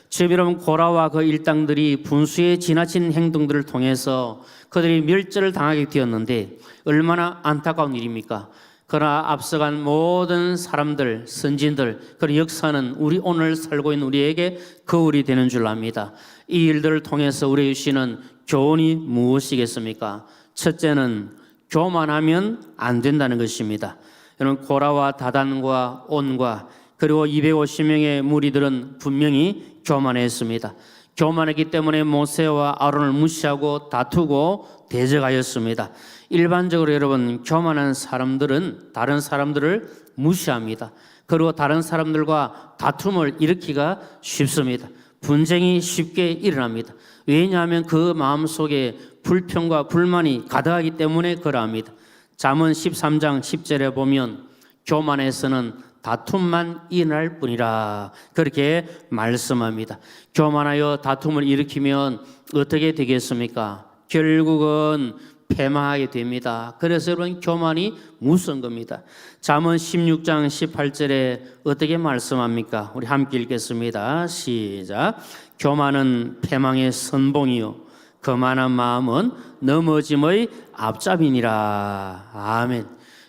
주님 여러분, 고라와 그 일당들이 분수에 지나친 행동들을 통해서 그들이 멸절을 당하게 되었는데 얼마나 안타까운 일입니까? 그러나 앞서간 모든 사람들, 선진들, 그 역사는 우리 오늘 살고 있는 우리에게 거울이 되는 줄 압니다. 이 일들을 통해서 우리에게 주시는 교훈이 무엇이겠습니까? 첫째는 교만하면 안 된다는 것입니다. 여러분, 고라와 다단과 온과 그리고 250명의 무리들은 분명히 교만했습니다. 교만했기 때문에 모세와 아론을 무시하고 다투고 대적하였습니다. 일반적으로 여러분, 교만한 사람들은 다른 사람들을 무시합니다. 그리고 다른 사람들과 다툼을 일으키기가 쉽습니다. 분쟁이 쉽게 일어납니다. 왜냐하면 그 마음속에 불평과 불만이 가득하기 때문에 그러합니다. 잠언 13장 10절에 보면 교만에서는 다툼만 일어날 뿐이라 그렇게 말씀합니다. 교만하여 다툼을 일으키면 어떻게 되겠습니까? 결국은 패망하게 됩니다. 그래서 여러분, 교만이 무서운 겁니다. 잠언 16장 18절에 어떻게 말씀합니까? 우리 함께 읽겠습니다. 시작. 교만은 패망의 선봉이요 거만한 마음은 넘어짐의 앞잡이니라. 아멘.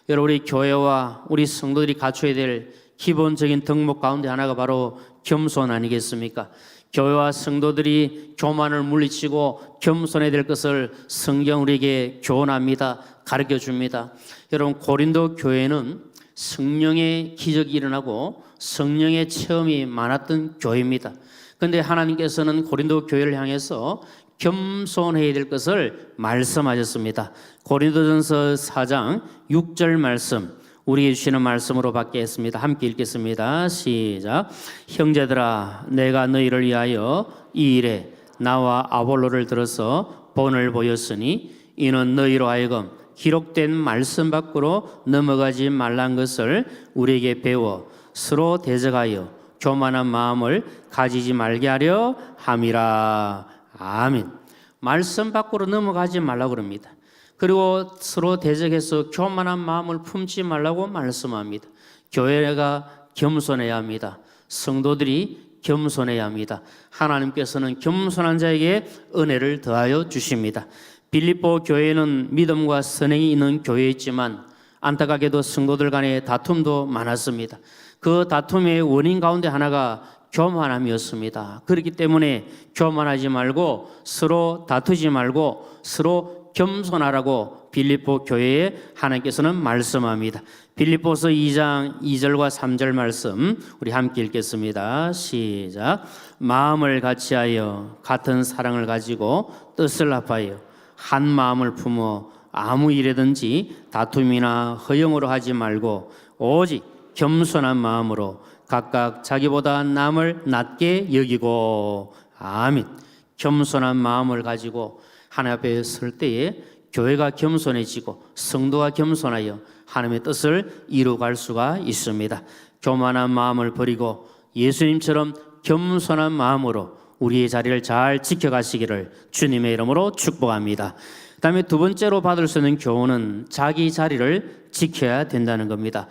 여러분, 우리 교회와 우리 성도들이 갖춰야 될 기본적인 덕목 가운데 하나가 바로 겸손 아니겠습니까? 교회와 성도들이 교만을 물리치고 겸손해야 될 것을 성경 우리에게 교훈합니다. 가르쳐 줍니다. 여러분, 고린도 교회는 성령의 기적이 일어나고 성령의 체험이 많았던 교회입니다. 그런데 하나님께서는 고린도 교회를 향해서 겸손해야 될 것을 말씀하셨습니다. 고린도전서 4장 6절 말씀, 우리에게 주시는 말씀으로 받겠습니다. 함께 읽겠습니다. 시작. 형제들아, 내가 너희를 위하여 이 일에 나와 아볼로를 들어서 본을 보였으니 이는 너희로 하여금 기록된 말씀 밖으로 넘어가지 말란 것을 우리에게 배워 서로 대적하여 교만한 마음을 가지지 말게 하려 함이라. 아멘. 말씀 밖으로 넘어가지 말라고 그럽니다. 그리고 서로 대적해서 교만한 마음을 품지 말라고 말씀합니다. 교회가 겸손해야 합니다. 성도들이 겸손해야 합니다. 하나님께서는 겸손한 자에게 은혜를 더하여 주십니다. 빌립보 교회는 믿음과 선행이 있는 교회였지만 안타깝게도 성도들 간의 다툼도 많았습니다. 그 다툼의 원인 가운데 하나가 교만함이었습니다. 그렇기 때문에 교만하지 말고 서로 다투지 말고 서로 겸손하라고 빌립보 교회에 하나님께서는 말씀합니다. 빌립보서 2장 2절과 3절 말씀 우리 함께 읽겠습니다. 시작. 마음을 같이하여 같은 사랑을 가지고 뜻을 합하여 한 마음을 품어 아무 일에든지 다툼이나 허영으로 하지 말고 오직 겸손한 마음으로 각각 자기보다 남을 낮게 여기고. 아멘. 겸손한 마음을 가지고 하나님 앞에 설 때에 교회가 겸손해지고 성도가 겸손하여 하나님의 뜻을 이루어갈 수가 있습니다. 교만한 마음을 버리고 예수님처럼 겸손한 마음으로 우리의 자리를 잘 지켜가시기를 주님의 이름으로 축복합니다. 그 다음에 두 번째로 받을 수 있는 교훈은 자기 자리를 지켜야 된다는 겁니다.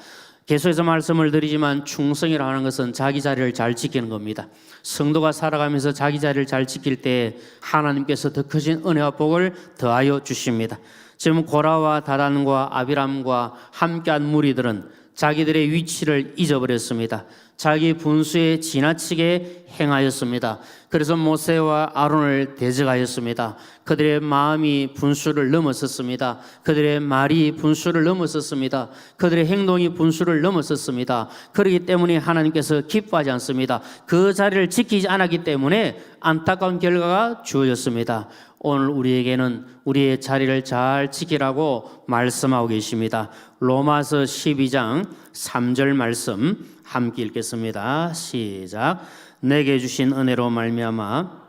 계속해서 말씀을 드리지만 충성이라고 하는 것은 자기 자리를 잘 지키는 겁니다. 성도가 살아가면서 자기 자리를 잘 지킬 때 하나님께서 더 크신 은혜와 복을 더하여 주십니다. 지금 고라와 다단과 아비람과 함께한 무리들은 자기들의 위치를 잊어버렸습니다. 자기 분수에 지나치게 행하였습니다. 그래서 모세와 아론을 대적하였습니다. 그들의 마음이 분수를 넘어섰습니다. 그들의 말이 분수를 넘어섰습니다. 그들의 행동이 분수를 넘어섰습니다. 그렇기 때문에 하나님께서 기뻐하지 않습니다. 그 자리를 지키지 않았기 때문에 안타까운 결과가 주어졌습니다. 오늘 우리에게는 우리의 자리를 잘 지키라고 말씀하고 계십니다. 로마서 12장 3절 말씀 함께 읽겠습니다. 시작. 내게 주신 은혜로 말미암아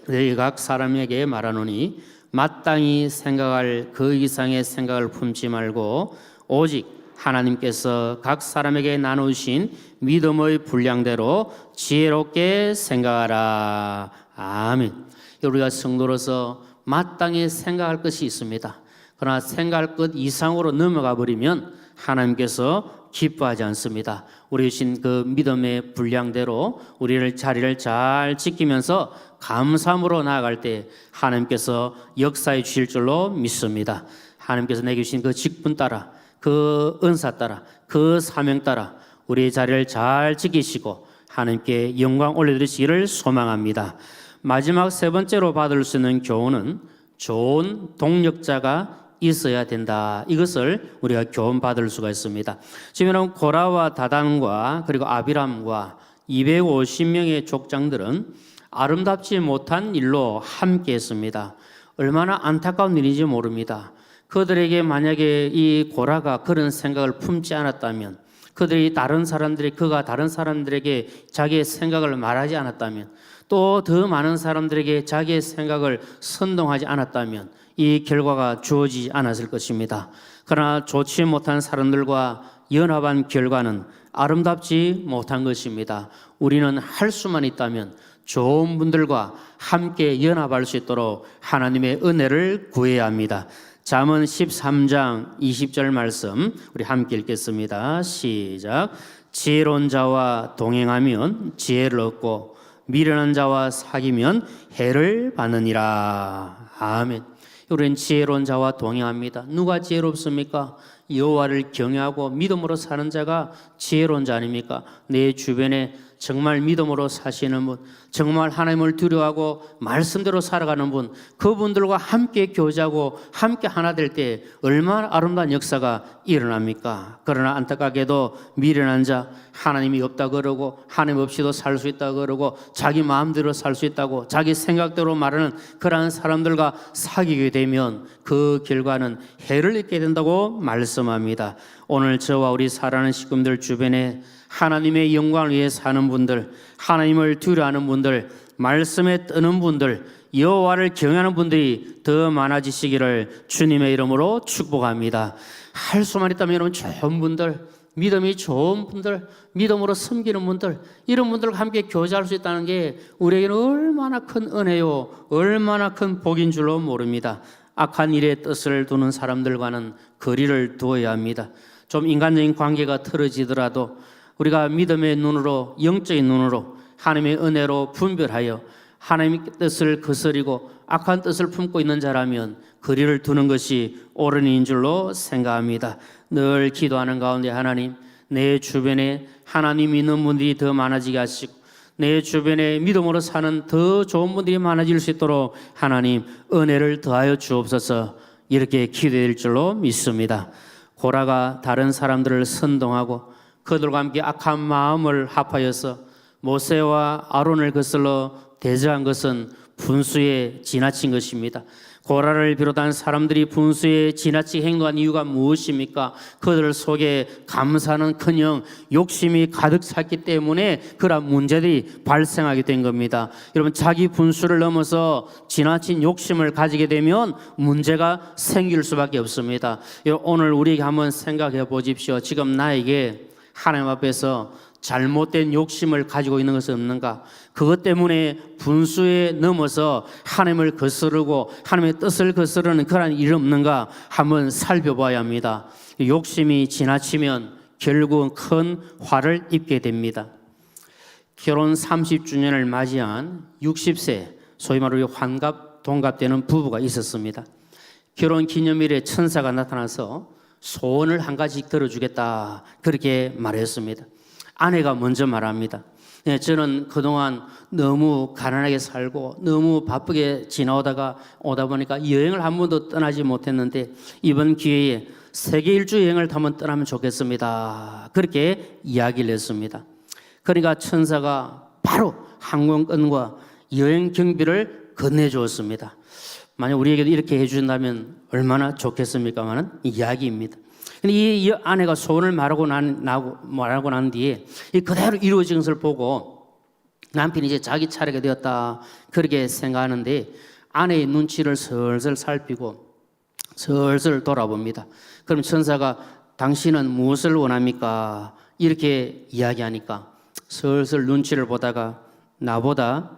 너희 각 사람에게 말하노니 마땅히 생각할 그 이상의 생각을 품지 말고 오직 하나님께서 각 사람에게 나누신 믿음의 분량대로 지혜롭게 생각하라. 아멘. 우리가 성도로서 마땅히 생각할 것이 있습니다. 그러나 생각할 것 이상으로 넘어가 버리면 하나님께서 기뻐하지 않습니다. 우리 주신 그 믿음의 분량대로 우리를 자리를 잘 지키면서 감사함으로 나아갈 때 하나님께서 역사해 주실 줄로 믿습니다. 하나님께서 내게 주신 그 직분 따라, 그 은사 따라, 그 사명 따라 우리의 자리를 잘 지키시고 하나님께 영광 올려드리시기를 소망합니다. 마지막 세 번째로 받을 수 있는 교훈은 좋은 동력자가 있어야 된다. 이것을 우리가 교훈 받을 수가 있습니다. 지금은 고라와 다단과 그리고 아비람과 250명의 족장들은 아름답지 못한 일로 함께 했습니다. 얼마나 안타까운 일인지 모릅니다. 그들에게 만약에 이 고라가 그런 생각을 품지 않았다면, 그들이 그가 다른 사람들에게 자기의 생각을 말하지 않았다면, 또 더 많은 사람들에게 자기의 생각을 선동하지 않았다면 이 결과가 주어지지 않았을 것입니다. 그러나 좋지 못한 사람들과 연합한 결과는 아름답지 못한 것입니다. 우리는 할 수만 있다면 좋은 분들과 함께 연합할 수 있도록 하나님의 은혜를 구해야 합니다. 잠언 13장 20절 말씀 우리 함께 읽겠습니다. 시작. 지혜로운 자와 동행하면 지혜를 얻고 미련한 자와 사귀면 해를 받느니라. 아멘. 우리는 지혜로운 자와 동행합니다. 누가 지혜롭습니까? 여호와를 경외하고 믿음으로 사는 자가 지혜로운 자 아닙니까? 내 주변에 정말 믿음으로 사시는 분, 정말 하나님을 두려워하고 말씀대로 살아가는 분, 그분들과 함께 교제하고 함께 하나 될 때 얼마나 아름다운 역사가 일어납니까? 그러나 안타깝게도 미련한 자, 하나님이 없다 그러고 하나님 없이도 살 수 있다 그러고 자기 마음대로 살 수 있다고 자기 생각대로 말하는 그러한 사람들과 사귀게 되면 그 결과는 해를 입게 된다고 말씀합니다. 오늘 저와 우리 사랑하는 식구들 주변에 하나님의 영광을 위해 사는 분들, 하나님을 두려워하는 분들, 말씀에 뜨는 분들, 여호와를 경외하는 분들이 더 많아지시기를 주님의 이름으로 축복합니다. 할 수만 있다면 여러분 좋은 분들, 믿음이 좋은 분들, 믿음으로 섬기는 분들, 이런 분들과 함께 교제할 수 있다는 게 우리에게는 얼마나 큰 은혜요, 얼마나 큰 복인 줄로 모릅니다. 악한 일에 뜻을 두는 사람들과는 거리를 두어야 합니다. 좀 인간적인 관계가 틀어지더라도 우리가 믿음의 눈으로, 영적인 눈으로 하나님의 은혜로 분별하여 하나님의 뜻을 거스리고 악한 뜻을 품고 있는 자라면 거리를 두는 것이 옳은 일인 줄로 생각합니다. 늘 기도하는 가운데 하나님, 내 주변에 하나님 믿는 분들이 더 많아지게 하시고 내 주변에 믿음으로 사는 더 좋은 분들이 많아질 수 있도록 하나님 은혜를 더하여 주옵소서. 이렇게 기도할 줄로 믿습니다. 고라가 다른 사람들을 선동하고 그들과 함께 악한 마음을 합하여서 모세와 아론을 거슬러 대적한 것은 분수에 지나친 것입니다. 고라를 비롯한 사람들이 분수에 지나치게 행동한 이유가 무엇입니까? 그들 속에 감사는커녕 욕심이 가득 찼기 때문에 그런 문제들이 발생하게 된 겁니다. 여러분, 자기 분수를 넘어서 지나친 욕심을 가지게 되면 문제가 생길 수밖에 없습니다. 오늘 우리에게 한번 생각해 보십시오. 지금 나에게 하나님 앞에서 잘못된 욕심을 가지고 있는 것은 없는가? 그것 때문에 분수에 넘어서 하나님을 거스르고 하나님의 뜻을 거스르는 그런 일이 없는가? 한번 살펴봐야 합니다. 욕심이 지나치면 결국은 큰 화를 입게 됩니다. 결혼 30주년을 맞이한 60세 소위 말하는 환갑 동갑되는 부부가 있었습니다. 결혼 기념일에 천사가 나타나서 소원을 한 가지 들어주겠다 그렇게 말했습니다. 아내가 먼저 말합니다. 네, 저는 그동안 너무 가난하게 살고 너무 바쁘게 오다 보니까 여행을 한 번도 떠나지 못했는데 이번 기회에 세계 일주 여행을 한번 떠나면 좋겠습니다. 그렇게 이야기를 했습니다. 그러니까 천사가 바로 항공권과 여행 경비를 건네주었습니다. 만약 우리에게도 이렇게 해준다면 얼마나 좋겠습니까마는 이야기입니다. 근데 이 아내가 소원을 말하고 난 뒤에 이 그대로 이루어진 것을 보고 남편이 이제 자기 차례가 되었다 그렇게 생각하는데 아내의 눈치를 슬슬 살피고 슬슬 돌아봅니다. 그럼 천사가 당신은 무엇을 원합니까? 이렇게 이야기하니까 슬슬 눈치를 보다가 나보다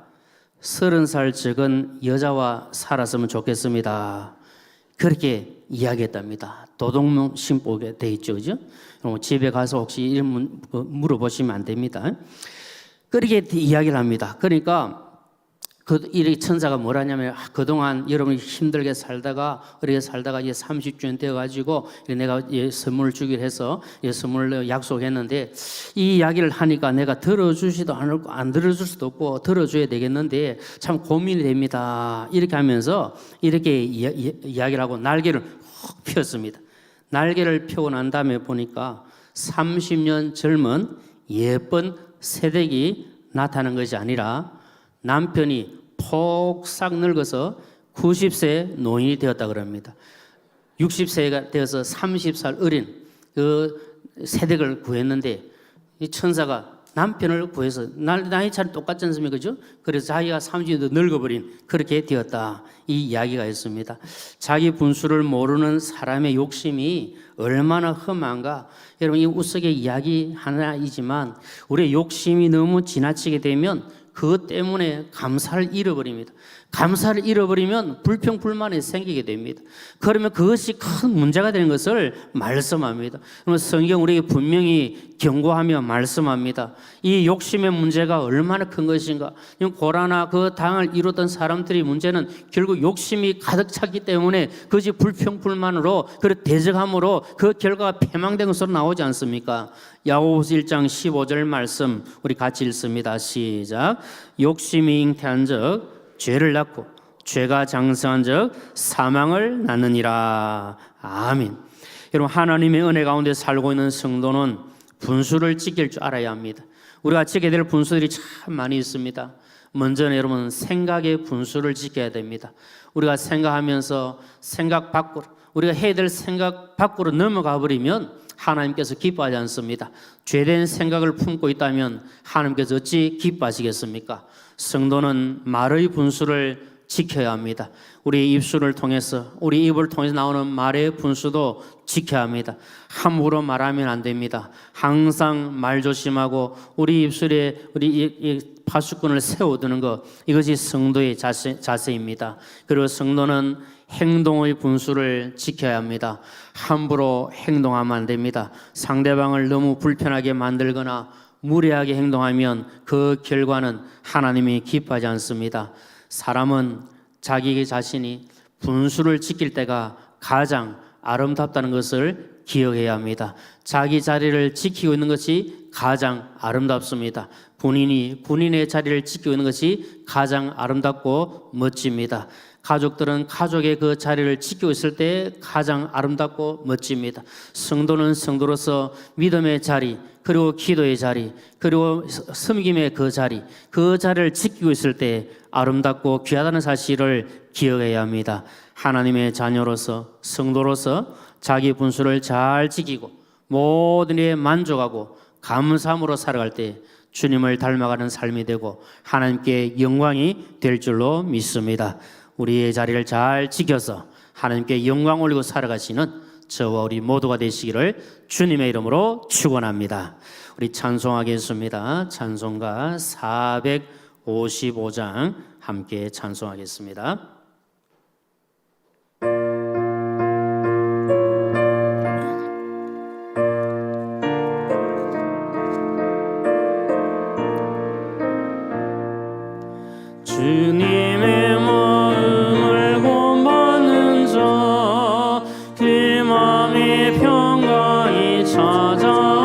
30살 적은 여자와 살았으면 좋겠습니다. 그렇게 이야기했답니다. 도덕문 신복에 돼 있죠, 그죠? 집에 가서 혹시 이런 물어보시면 안 됩니다. 그렇게 이야기를 합니다. 그러니까 이 천사가 뭐라냐면 그동안 여러분이 힘들게 살다가 이렇게 살다가 이제 30주년 되어가지고 내가 선물을 주기로 해서 선물을 약속했는데 이 이야기를 하니까 내가 들어주지도 않고 안 들어줄 수도 없고 들어줘야 되겠는데 참 고민이 됩니다. 이렇게 하면서 이렇게 이야기를 하고 날개를 훅 폈습니다. 날개를 펴고 난 다음에 보니까 30년 젊은 예쁜 새댁이 나타난 것이 아니라 남편이 폭삭 늙어서 90세 노인이 되었다 그럽니다. 60세가 되어서 30살 어린 그 새댁을 구했는데 이 천사가 남편을 구해서 나이 차는 똑같지 않습니까? 그죠? 그래서 자기가 30년 더 늙어버린 그렇게 되었다. 이 이야기가 있습니다. 자기 분수를 모르는 사람의 욕심이 얼마나 험한가. 여러분 이 우스개 이야기 하나이지만 우리의 욕심이 너무 지나치게 되면 그것 때문에 감사를 잃어버립니다. 감사를 잃어버리면 불평불만이 생기게 됩니다. 그러면 그것이 큰 문제가 되는 것을 말씀합니다. 그러면 성경 우리에게 분명히 경고하며 말씀합니다. 이 욕심의 문제가 얼마나 큰 것인가. 고라나 그 당을 이루던 사람들의 문제는 결국 욕심이 가득 찼기 때문에 그것이 불평불만으로 그리고 대적함으로 그 결과가 패망된 것으로 나오지 않습니까? 야고보서 1장 15절 말씀 우리 같이 읽습니다. 시작. 욕심이 잉태한 적 죄를 낳고 죄가 장성한 적 사망을 낳느니라. 아멘. 여러분 하나님의 은혜 가운데 살고 있는 성도는 분수를 지킬 줄 알아야 합니다. 우리가 지켜야 될 분수들이 참 많이 있습니다. 먼저는 여러분 생각의 분수를 지켜야 됩니다. 우리가 생각하면서 생각 밖으로 우리가 해야 될 생각 밖으로 넘어가 버리면 하나님께서 기뻐하지 않습니다. 죄된 생각을 품고 있다면 하나님께서 어찌 기뻐하시겠습니까? 성도는 말의 분수를 지켜야 합니다. 우리 입술을 통해서 우리 입을 통해서 나오는 말의 분수도 지켜야 합니다. 함부로 말하면 안 됩니다. 항상 말 조심하고 우리 입술에 우리 이 파수꾼을 세워두는 것 이것이 성도의 자세입니다. 그리고 성도는 행동의 분수를 지켜야 합니다. 함부로 행동하면 안 됩니다. 상대방을 너무 불편하게 만들거나 무례하게 행동하면 그 결과는 하나님이 기뻐하지 않습니다. 사람은 자기 자신이 분수를 지킬 때가 가장 아름답다는 것을 기억해야 합니다. 자기 자리를 지키고 있는 것이 가장 아름답습니다. 본인의 자리를 지키고 있는 것이 가장 아름답고 멋집니다. 가족들은 가족의 그 자리를 지키고 있을 때 가장 아름답고 멋집니다. 성도는 성도로서 믿음의 자리, 그리고 기도의 자리, 그리고 섬김의 그 자리를 지키고 있을 때 아름답고 귀하다는 사실을 기억해야 합니다. 하나님의 자녀로서 성도로서 자기 분수를 잘 지키고 모든 일에 만족하고 감사함으로 살아갈 때 주님을 닮아가는 삶이 되고 하나님께 영광이 될 줄로 믿습니다. 우리의 자리를 잘 지켜서 하나님께 영광 올리고 살아가시는 저와 우리 모두가 되시기를 주님의 이름으로 축원합니다. 우리 찬송하겠습니다. 찬송가 455장 함께 찬송하겠습니다. 주님의 마음을 본받는 자, 그 마음의 평강이 찾아오면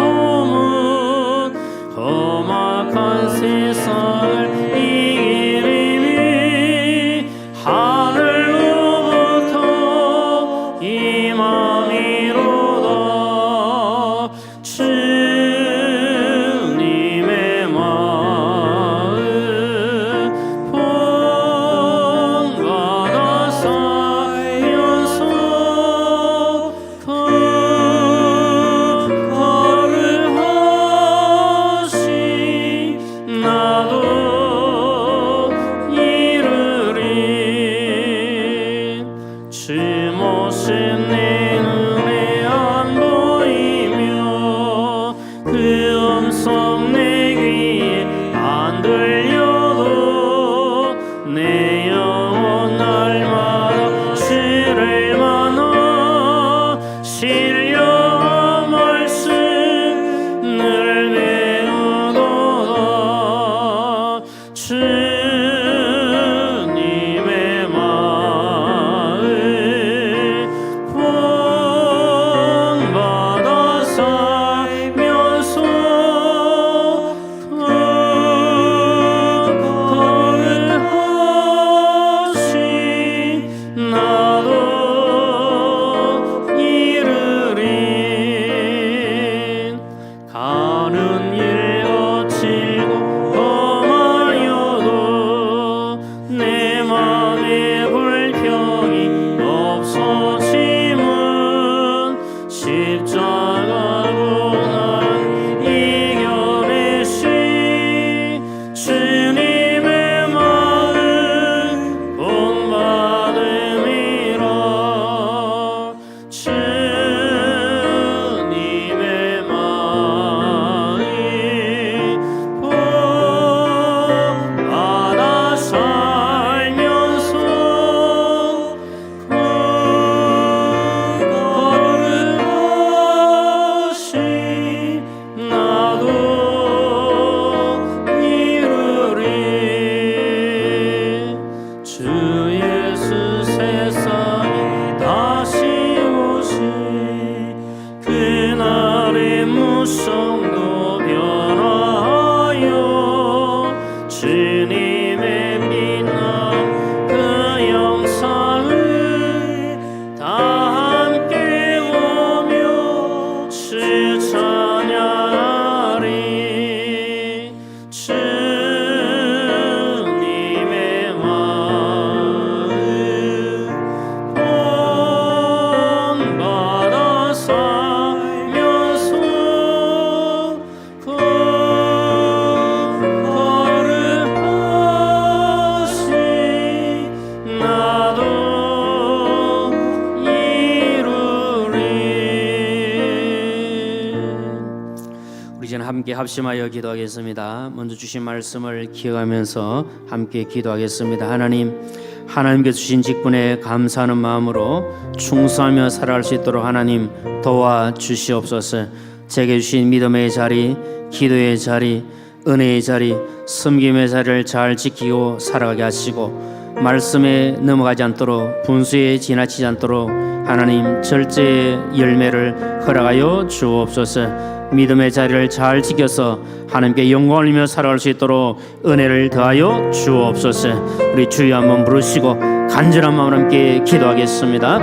함께 합심하여 기도하겠습니다. 먼저 주신 말씀을 기억하면서 함께 기도하겠습니다. 하나님께서 주신 직분에 감사하는 마음으로 충성하며 살아갈 수 있도록 하나님 도와주시옵소서. 제게 주신 믿음의 자리, 기도의 자리, 은혜의 자리, 섬김의 자리를 잘 지키고 살아가게 하시고 말씀에 넘어가지 않도록, 분수에 지나치지 않도록 하나님 절제의 열매를 허락하여 주옵소서. 믿음의 자리를 잘 지켜서 하나님께 영광을 위하여 살아갈 수 있도록 은혜를 더하여 주옵소서. 우리 주여 한번 부르시고 간절한 마음으로 함께 기도하겠습니다.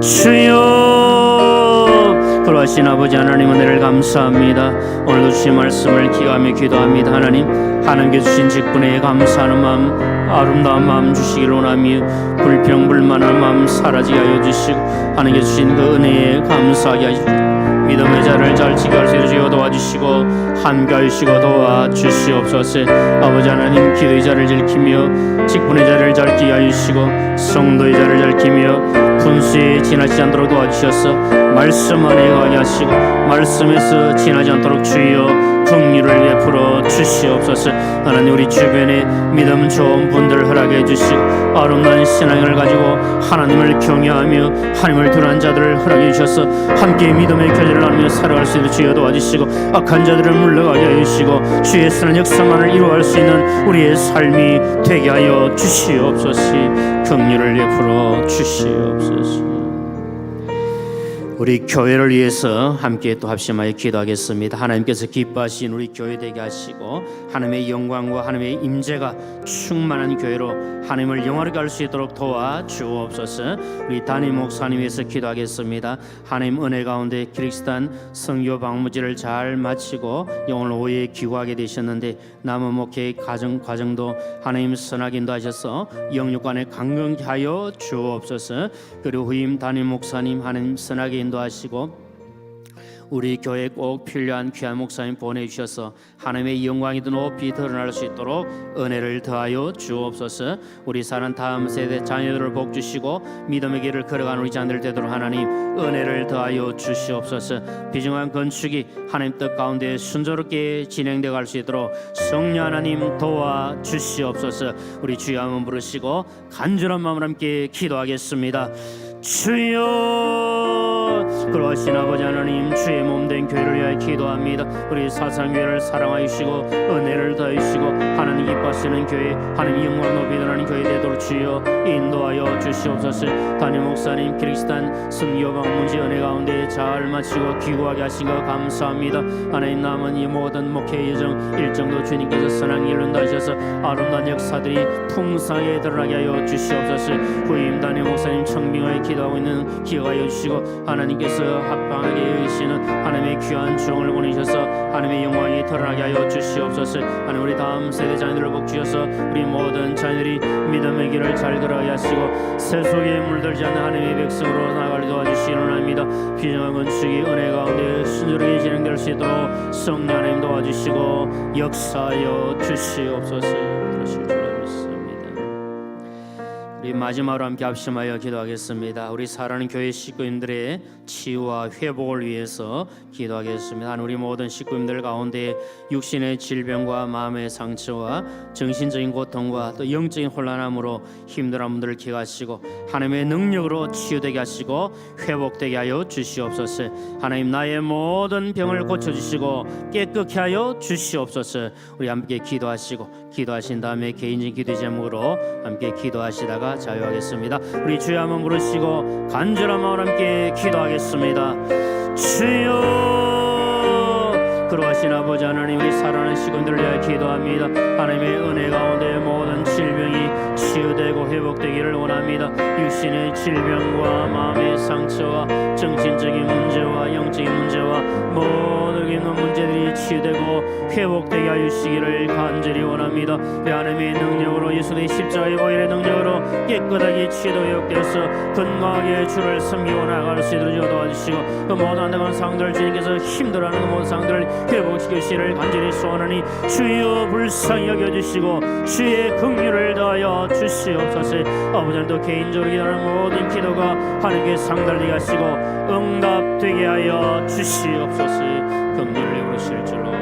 주여, 그러하신 아버지 하나님 은혜를 감사합니다. 오늘도 주신 말씀을 기도하며 기도합니다. 하나님께 주신 직분에 감사하는 마음, 아름다운 마음 주시기를 원하며 불평불만한 마음 사라지게 하여 주시고 하나님께 주신 그 은혜에 감사하게 하시고 믿음의 자를 잘 지켜갈 수 있도록 도와주시고 함께하여 주시고 도와주시옵소서. 아버지 하나님, 기도의 자를 지키며 직분의 자를 잘 지키게 하여 주시고 성도의 자를 잘 지키며 분수에 지나치지 않도록 도와주셔서 말씀 안에 가게 하시고 말씀에서 지나지 않도록 주여 긍휼을 베풀어 주시옵소서. 하나님, 우리 주변에 믿음 좋은 분들 허락해 주시고 아름다운 신앙을 가지고 하나님을 경외하며 하나님을 두려워하는 자들을 허락해 주셔서 함께 믿음의 교제를 나누며 살아갈 수 있도록 주여 도와주시고 악한 자들을 물러가게 하여 주시고 주의 선한 역사만을 이루어갈 수 있는 우리의 삶이 되게 하여 주시옵소서. 긍휼을 베풀어 주시옵소서. 우리 교회를 위해서 함께 또 합심하여 기도하겠습니다. 하나님께서 기뻐하신 우리 교회 되게 하시고 하나님의 영광과 하나님의 임재가 충만한 교회로 하나님을 영화롭게 할 수 있도록 도와주옵소서. 우리 담임 목사님 위해서 기도하겠습니다. 하나님 은혜 가운데 키르기스탄 선교 방문지를 잘 마치고 오늘 오후에 귀국하게 되셨는데 남은 목회 과정도 하나님 선하게 인도하셔서 영육간에 강건케 하여 주옵소서. 그리고 후임 담임 목사님 하나님 선하게 인도하시고 우리 교회에 꼭 필요한 귀한 목사님 보내주셔서 하나님의 영광이 더 높이 드러날 수 있도록 은혜를 더하여 주옵소서. 우리 사는 다음 세대 자녀들을 복주시고 믿음의 길을 걸어가는 우리 자녀들 되도록 하나님 은혜를 더하여 주시옵소서. 비중한 건축이 하나님 뜻 가운데 순조롭게 진행되어 갈 수 있도록 성령 하나님 도와주시옵소서. 우리 주여 한번 부르시고 간절한 마음으로 함께 기도하겠습니다. 주여, 그러하신 아버지 하나님, 주의 몸된 교회를 위하여 기도합니다. 우리 사상교회를 사랑하여 주시고 은혜를 더하여 주시고 하나님 기뻐하시는 교회, 하나님 영광 높이 드러나는 교회 되도록 주여 인도하여 주시옵소서. 담임 목사님 키르기스탄 선교 방문지 은혜 가운데 잘 마치고 귀국하게 하신 것 감사합니다. 하나님, 남은 이 모든 목회 예정 일정도 주님께서 선한 길로 인도하셔서 아름다운 역사들이 풍성하게 드러나게 하여 주시옵소서. 후임 담임 목사님 청빙하여 기도하고 있는 기억하여 주시고 하나님께서 합방하게 여기시는 하나님의 귀한 주영을 보내셔서 하나님의 영광이 드러나게 하여 주시옵소서. 하나님, 우리 다음 세대 자녀들을 복주셔서 우리 모든 자녀들이 믿음의 길을 잘 걸어가게 하시고 세속에 물들지 않는 하나님의 백성으로 나아가려 도와주시기를 원합니다. 비전한 건축이 은혜 가운데 순조롭게 진행될 수 있도록 성령 하나님 도와주시고 역사하여 주시옵소서. 그러실 줄 믿습니다. 우리 마지막으로 함께 합심하여 기도하겠습니다. 우리 사랑하는 교회 식구님들의 치유와 회복을 위해서 기도하겠습니다. 우리 모든 식구님들 가운데 육신의 질병과 마음의 상처와 정신적인 고통과 또 영적인 혼란함으로 힘들어하는 분들을 기억하시고 하나님의 능력으로 치유되게 하시고 회복되게 하여 주시옵소서. 하나님, 나의 모든 병을 고쳐주시고 깨끗게 하여 주시옵소서. 우리 함께 기도하신 다음에 개인적인 기도 제목으로 함께 기도하시다가 자유하겠습니다. 우리 주여 한번 부르시고 간절한 마음으로 함께 기도하겠습니다. 주여, 그러하신 아버지 하나님, 우리 사랑하는 식구들을 위하여 기도합니다. 하나님의 은혜 가운데 모든 질병이 치유되고 회복되기를 원합니다. 육신의 질병과 마음의 상처와 정신적인 문제와 영적인 문제와 모든 있는 문제들이 치유되고 회복되게 하여 주시기를 간절히 원합니다. 하나님의 능력으로 예수의 십자가의 보혈의 능력으로 깨끗하게 치유되어 회복되어서 건강하게 주를 섬기고 나아갈 수 있도록 도와주시고 그 모든 안타까운 상들을 주님께서 힘들어하는 그 모든 상들을 회복시키시기를 간절히 소원하니 주여 불쌍히 여겨주시고 주의 긍휼을 다하여 주시옵소서. 아버지도 개인적으로 기도하는 모든 기도가 하나님께 상달되게 하시고 응답되게 하여 주시옵소서. 긍휼을 베푸실 줄로